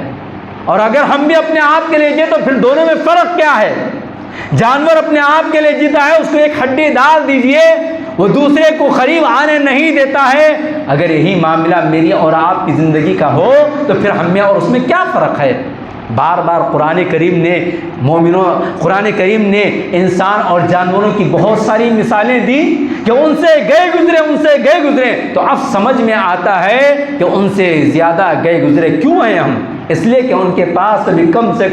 اور اگر ہم بھی اپنے آپ کے لیے جیے تو پھر دونوں میں فرق کیا ہے؟ جانور اپنے آپ کے لیے جیتا ہے, اس کو ایک ہڈی ڈال دیجئے وہ دوسرے کو قریب آنے نہیں دیتا ہے. اگر یہی معاملہ میری اور آپ کی زندگی کا ہو تو پھر ہم میں اور اس میں کیا فرق ہے؟ بار بار قرآن کریم نے انسان اور جانوروں کی بہت ساری مثالیں دی کہ ان سے گئے گزرے تو اب سمجھ میں آتا ہے کہ ان سے زیادہ گئے گزرے کیوں ہیں ہم. اس لیے کہ ان کے پاس ابھی کم سے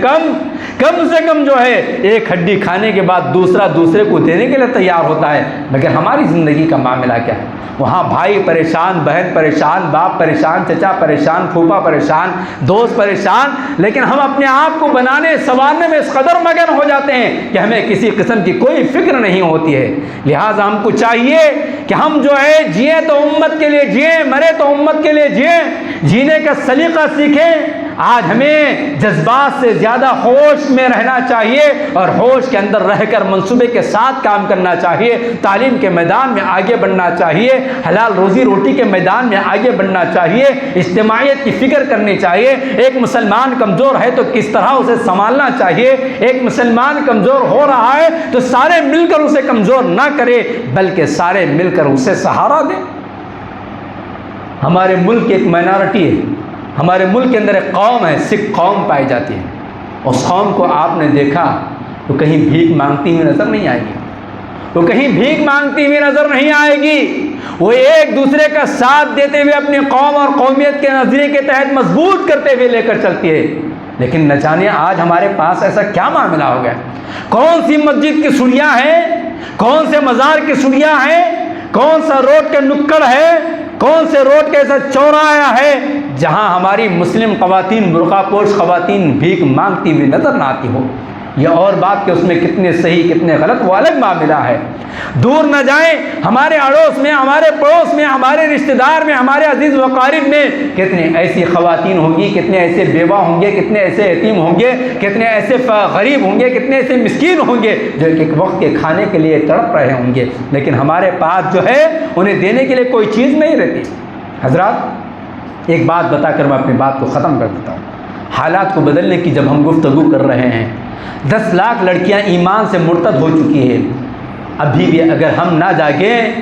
کم جو ہے ایک ہڈی کھانے کے بعد دوسرے کو دینے کے لیے تیار ہوتا ہے. مگر ہماری زندگی کا معاملہ کیا ہے؟ وہاں بھائی پریشان, بہن پریشان, باپ پریشان, چچا پریشان, پھوپھا پریشان, دوست پریشان, لیکن ہم اپنے آپ کو بنانے سنوارنے میں اس قدر مگن ہو جاتے ہیں کہ ہمیں کسی قسم کی کوئی فکر نہیں ہوتی ہے. لہٰذا ہم کو چاہیے کہ ہم جو ہے جئیں تو امت کے لیے جئیں, مرے تو امت کے لیے جئیں, جینے کا سلیقہ سیکھیں. آج ہمیں جذبات سے زیادہ ہوش میں رہنا چاہیے اور ہوش کے اندر رہ کر منصوبے کے ساتھ کام کرنا چاہیے. تعلیم کے میدان میں آگے بڑھنا چاہیے, حلال روزی روٹی کے میدان میں آگے بڑھنا چاہیے, اجتماعیت کی فکر کرنی چاہیے. ایک مسلمان کمزور ہے تو کس طرح اسے سنبھالنا چاہیے. ایک مسلمان کمزور ہو رہا ہے تو سارے مل کر اسے کمزور نہ کرے بلکہ سارے مل کر اسے سہارا دیں. ہمارے ملک ایک مائنارٹی ہے, ہمارے ملک کے اندر ایک قوم ہے, سکھ قوم پائی جاتی ہے. اس قوم کو آپ نے دیکھا تو کہیں بھیک مانگتی ہوئی نظر نہیں آئے گی, وہ کہیں بھیک مانگتی ہوئی نظر نہیں آئے گی. وہ ایک دوسرے کا ساتھ دیتے ہوئے اپنی قوم اور قومیت کے نظریے کے تحت مضبوط کرتے ہوئے لے کر چلتی ہے. لیکن نہ جانے آج ہمارے پاس ایسا کیا معاملہ ہو گیا, کون سی مسجد کی سڑیاں ہیں, کون سے مزار کی سڑیاں ہیں, کون سا روڈ کے نکڑ ہے, کون سے روڈ کے ایسا چوراہا ہے جہاں ہماری مسلم خواتین, برقع پوش خواتین بھیک مانگتی ہوئی نظر نہ آتی ہو. یہ اور بات کہ اس میں کتنے صحیح کتنے غلط وہ الگ معاملہ ہے. دور نہ جائیں, ہمارے اڑوس میں, ہمارے پڑوس میں, ہمارے رشتہ دار میں, ہمارے عزیز و اقارب میں کتنے ایسی خواتین ہوں گی, کتنے ایسے بیوہ ہوں گے, کتنے ایسے یتیم ہوں گے, کتنے ایسے غریب ہوں گے, کتنے ایسے مسکین ہوں گے جو ایک وقت کے کھانے کے لیے تڑپ رہے ہوں گے, لیکن ہمارے پاس جو ہے انہیں دینے کے لیے کوئی چیز نہیں رہتی. حضرات ایک بات بتا کر میں اپنی بات کو ختم کر دیتا ہوں. حالات کو بدلنے کی جب ہم گفتگو کر رہے ہیں, 10 لاکھ لڑکیاں ایمان سے مرتد ہو چکی ہیں. ابھی بھی اگر ہم نہ جاگیں,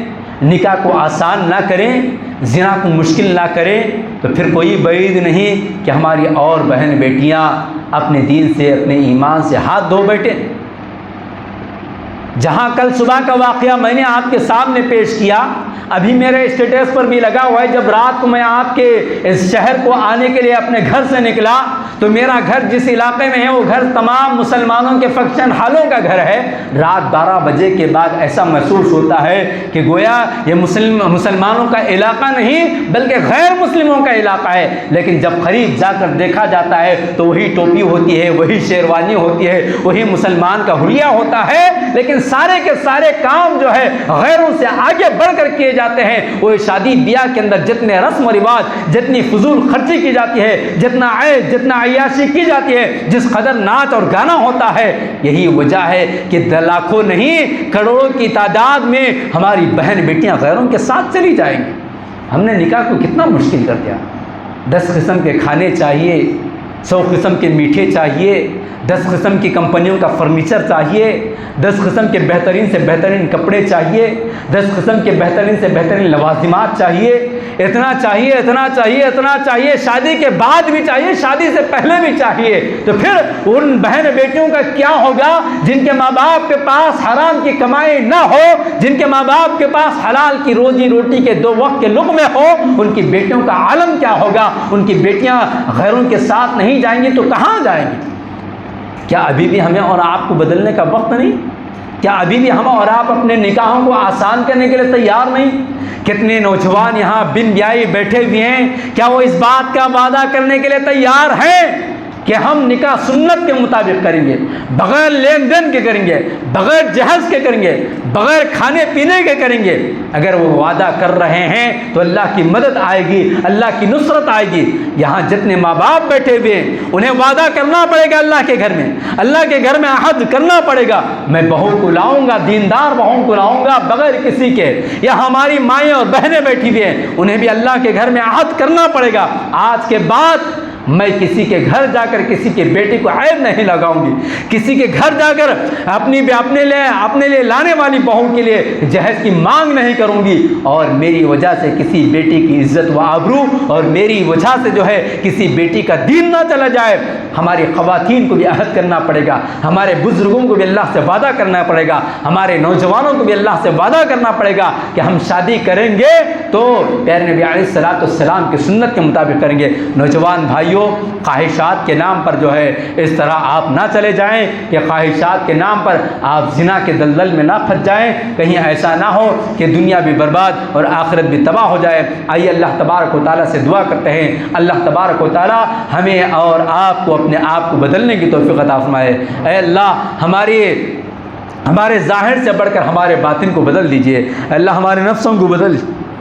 نکاح کو آسان نہ کریں, زنا کو مشکل نہ کریں تو پھر کوئی بعید نہیں کہ ہماری اور بہن بیٹیاں اپنے دین سے, اپنے ایمان سے ہاتھ دھو بیٹھیں. جہاں کل صبح کا واقعہ میں نے آپ کے سامنے پیش کیا, ابھی میرے اسٹیٹس پر بھی لگا ہوا ہے. جب رات کو میں آپ کے اس شہر کو آنے کے لیے اپنے گھر سے نکلا تو میرا گھر جس علاقے میں ہے وہ گھر تمام مسلمانوں کے فنکشن ہالوں کا گھر ہے. رات 12 بجے کے بعد ایسا محسوس ہوتا ہے کہ گویا یہ مسلمانوں کا علاقہ نہیں بلکہ غیر مسلموں کا علاقہ ہے. لیکن جب قریب جا کر دیکھا جاتا ہے تو وہی ٹوپی ہوتی ہے, وہی شیروانی ہوتی ہے, وہی مسلمان کا حلیہ ہوتا ہے, لیکن سارے کے سارے کام جو ہے غیروں سے آگے بڑھ کر کیے جاتے ہیں. وہ شادی بیاہ کے اندر جتنے رسم و رواج, جتنی فضول خرچی کی جاتی ہے, جتنا عیش, جتنا عیاشی کی جاتی ہے, جس قدر ناچ اور گانا ہوتا ہے, یہی وجہ ہے کہ لاکھوں نہیں کروڑوں کی تعداد میں ہماری بہن بیٹیاں غیروں کے ساتھ چلی جائیں گی. ہم نے نکاح کو کتنا مشکل کر دیا. 10 قسم کے کھانے چاہیے, 100 قسم کے میٹھے چاہیے، 10 قسم کی کمپنیوں کا فرنیچر چاہیے، 10 قسم کے بہترین سے بہترین کپڑے چاہیے، 10 قسم کے بہترین سے بہترین لوازمات چاہیے، اتنا چاہیے، اتنا چاہیے، اتنا چاہیے، شادی کے بعد بھی چاہیے، شادی سے پہلے بھی چاہیے، تو پھر ان بہن بیٹیوں کا کیا ہوگا جن کے ماں باپ کے پاس حرام کی کمائی نہ ہو، جن کے ماں باپ کے پاس حلال کی روزی روٹی کے 2 وقت کے لقمے ہو؟ ان کی بیٹیوں کا عالم کیا ہوگا؟ ان کی بیٹیاں غیروں کے ساتھ نہیں جائیں گی تو کہاں جائیں گی؟ کیا ابھی بھی ہمیں اور آپ کو بدلنے کا وقت نہیں؟ کیا ابھی بھی ہم اور آپ اپنے نکاحوں کو آسان کرنے کے لیے تیار نہیں؟ کتنے نوجوان یہاں بن بیائی بیٹھے ہوئے ہیں، کیا وہ اس بات کا وعدہ کرنے کے لیے تیار ہیں کہ ہم نکاح سنت کے مطابق کریں گے، بغیر لین دین کے کریں گے، بغیر جہیز کے کریں گے، بغیر کھانے پینے کے کریں گے؟ اگر وہ وعدہ کر رہے ہیں تو اللہ کی مدد آئے گی، اللہ کی نصرت آئے گی۔ یہاں جتنے ماں باپ بیٹھے ہوئے ہیں انہیں وعدہ کرنا پڑے گا اللہ کے گھر میں، اللہ کے گھر میں عہد کرنا پڑے گا، میں بہو کو لاؤں گا، دیندار بہو کو لاؤں گا بغیر کسی کے۔ یا ہماری مائیں اور بہنیں بیٹھی ہوئی ہیں، انہیں بھی اللہ کے گھر میں عہد کرنا پڑے گا، آج کے بعد میں کسی کے گھر جا کر کسی کے بیٹی کو عیب نہیں لگاؤں گی، کسی کے گھر جا کر اپنے لیے لانے والی بہو کے لیے جہیز کی مانگ نہیں کروں گی، اور میری وجہ سے کسی بیٹی کی عزت و آبرو اور میری وجہ سے جو ہے کسی بیٹی کا دین نہ چلا جائے۔ ہماری خواتین کو بھی عہد کرنا پڑے گا، ہمارے بزرگوں کو بھی اللہ سے وعدہ کرنا پڑے گا، ہمارے نوجوانوں کو بھی اللہ سے وعدہ کرنا پڑے گا کہ ہم شادی کریں گے تو پیارے نبی علیہ السلام کی سنت کے مطابق کریں گے۔ نوجوان بھائیوں، خواہشات کے نام پر جو ہے اس طرح آپ نہ چلے جائیں کہ خواہشات کے نام پر آپ زنا کے دلدل میں نہ پھنس جائیں، کہیں ایسا نہ ہو کہ دنیا بھی برباد اور آخرت بھی تباہ ہو جائے۔ آئیے اللہ تبارک و تعالیٰ سے دعا کرتے ہیں، اللہ تبارک و تعالیٰ ہمیں اور آپ کو اپنے آپ کو بدلنے کی توفیق عطا فرمائے۔ اے اللہ، ہمارے ظاہر سے بڑھ کر ہمارے باطن کو بدل دیجئے، اللہ ہمارے نفسوں کو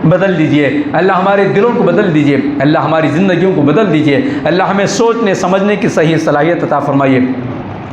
بدل دیجئے، اللہ ہمارے دلوں کو بدل دیجئے، اللہ ہماری زندگیوں کو بدل دیجئے، اللہ ہمیں سوچنے سمجھنے کی صحیح صلاحیت عطا فرمائیے۔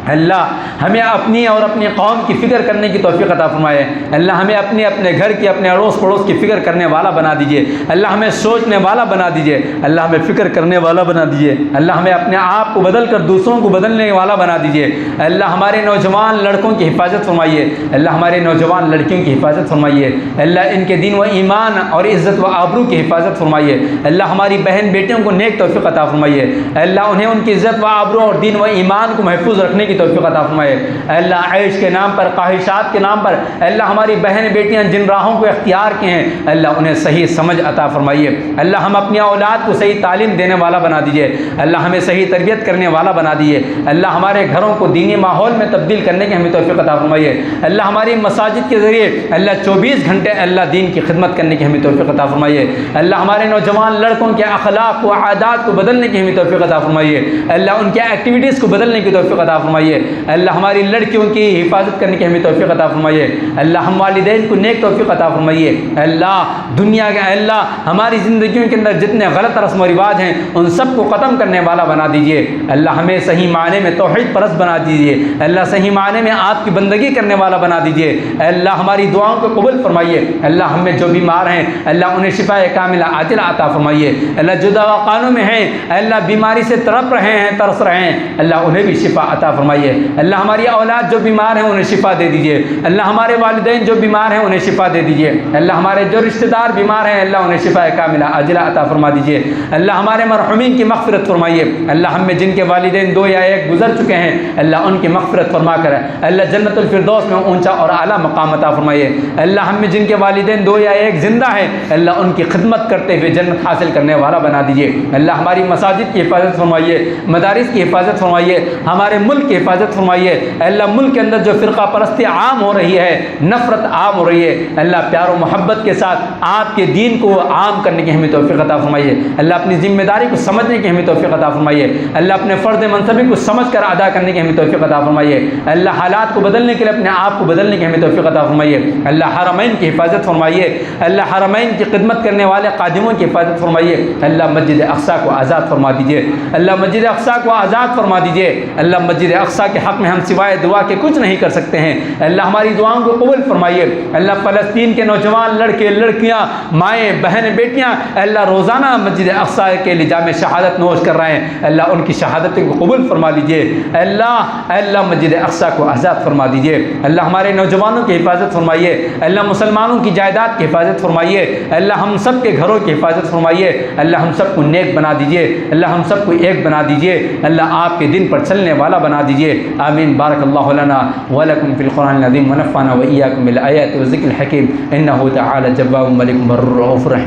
اللہ ہمیں اپنی اور اپنی قوم کی فکر کرنے کی توفیق عطا فرمائے۔ اللہ ہمیں اپنے گھر کی، اپنے اڑوس پڑوس کی فکر کرنے والا بنا دیجئے، اللہ ہمیں سوچنے والا بنا دیجئے، اللہ ہمیں فکر کرنے والا بنا دیجئے، اللہ ہمیں اپنے آپ کو بدل کر دوسروں کو بدلنے والا بنا دیجئے۔ اللہ ہمارے نوجوان لڑکوں کی حفاظت فرمائیے، اللہ ہمارے نوجوان لڑکیوں کی حفاظت فرمائیے، اللہ ان کے دین و ایمان اور عزت و آبرو کی حفاظت فرمائیے۔ اللہ ہماری بہن بیٹیوں کو نیک توفیق عطا فرمائیے، اللہ انہیں ان کی عزت و آبرو اور دین و ایمان کو محفوظ رکھنے کی توفیق عطا فرمائے۔ اللہ عیش کے نام پر، خواہشات کے نام پر اللہ ہماری بہن بیٹیاں جن راہوں کو اختیار کیے ہیں اللہ انہیں صحیح سمجھ عطا فرمائیے۔ اللہ ہم اپنی اولاد کو صحیح تعلیم دینے والا بنا دیجیے، اللہ ہمیں صحیح تربیت کرنے والا بنا دیجیے، اللہ ہمارے گھروں کو دینی ماحول میں تبدیل کرنے کی ہمیں توفیق عطا فرمائیے۔ اللہ ہماری مساجد کے ذریعے اللہ 24 گھنٹے اللہ دین کی خدمت کرنے کی ہمیں توفیق عطا فرمائیے۔ اللہ ہمارے نوجوان لڑکوں کے اخلاق و عادات کو بدلنے کی ہمیں توفیق عطا فرمائیے، اللہ ان کے ایکٹیویٹیز کو بدلنے کی توفیق عطا فرمائیے۔ اللہ ہماری لڑکیوں کی حفاظت کرنے کی ہمیں توفیق عطا فرمائیے، اللہ ہم والدین کو نیک توفیق عطا فرمائیے۔ اللہ دنیا کے اللہ ہماری زندگیوں کے اندر جتنے غلط رسم و رواج ہیں ان سب کو ختم کرنے والا بنا دیجیے، اللہ ہمیں صحیح معنی میں توحید پرست بنا دیجیے، اللہ صحیح معنی میں آپ کی بندگی کرنے والا بنا دیجیے۔ اللہ ہماری دعاؤں کو قبول فرمائیے، اللہ ہم میں جو بیمار ہیں اللہ انہیں شفا کاملہ عاجلہ عطا فرمائیے، اللہ جو دواخانوں میں ہیں اللہ بیماری سے تڑپ رہے ہیں، ترس رہے ہیں اللہ انہیں بھی شفا عطا فرمائیے۔ اللہ ہماری اولاد جو بیمار ہیں انہیں شفا دے دیجیے، اللہ ہمارے والدین جو بیمار ہیں انہیں شفا دے دیجیے، اللہ ہمارے جو رشتہ دار بیمار ہیں اللہ انہیں شفا کاملہ عاجلہ عطا فرما دیجیے۔ اللہ ہمارے مرحومین کی مغفرت فرمائیے، اللہ ہم میں جن کے والدین 2 یا 1 گزر چکے ہیں اللہ ان کی مغفرت فرما کر اللہ جنت الفردوس میں اونچا اور اعلیٰ مقام عطا فرمائیے۔ اللہ ہم میں جن کے والدین 2 یا 1 زندہ ہیں اللہ ان کی خدمت کرتے ہوئے جنت حاصل کرنے والا بنا دیجیے۔ اللہ ہماری مساجد کی حفاظت فرمائیے، مدارس کی حفاظت فرمائیے، ہمارے ملک کی حفاظت فرمائیے۔ اللہ ملک کے اندر جو فرقہ پرستی عام ہو رہی ہے، نفرت عام ہو رہی ہے، اللہ پیار و محبت کے ساتھ آپ کے دین کو عام کرنے کی ہمیں توفیق عطا فرمائیے۔ اللہ اپنی ذمہ داری کو سمجھنے کی ہمیں توفیق عطا فرمائیے، اللہ اپنے فرض منصبی کو سمجھ کر ادا کرنے کی ہمیں توفیق عطا فرمائیے۔ اللہ حالات کو بدلنے کے لیے اپنے آپ کو بدلنے کی ہمیں توفیق عطا فرمائیے۔ اللہ حرمین کی حفاظت فرمائیے، اللہ حرمین کی خدمت کرنے والے خادموں کی حفاظت فرمائیے۔ اللہ مسجد اقصی کو آزاد فرما دیجیے، اللہ مسجد اقصی کو آزاد فرما دیجیے، اللہ مسجد اقصیٰ کے حق میں ہم سوائے دعا کے کچھ نہیں کر سکتے ہیں۔ اللہ ہماری دعاؤں کو قبول فرمائیے۔ اللہ فلسطین کے نوجوان لڑکے لڑکیاں، مائیں بہن بیٹیاں اللہ روزانہ مسجد اقصیٰ کے لیے جام شہادت نوش کر رہے ہیں، اللہ ان کی شہادتیں کو قبول فرما لیجئے۔ اللہ مسجد اقصیٰ کو آزاد فرما دیجئے۔ اللہ ہمارے نوجوانوں کی حفاظت فرمائیے۔ اللہ مسلمانوں کی جائیداد کی حفاظت فرمائیے۔ اللہ ہم سب کے گھروں کی حفاظت فرمائیے۔ اللہ ہم سب کو نیک بنا دیجئے۔ اللہ ہم سب کو ایک بنا دیجئے۔ اللہ آپ کے دن پر چلنے والا بنا دیجئے۔ آمین۔ بارک اللہ لنا ولکم فی القرآن العظیم ونفعنا وإیاکم بالآیات والذکر الحکیم انہ تعالی جواد ملک بر رؤوف رحیم۔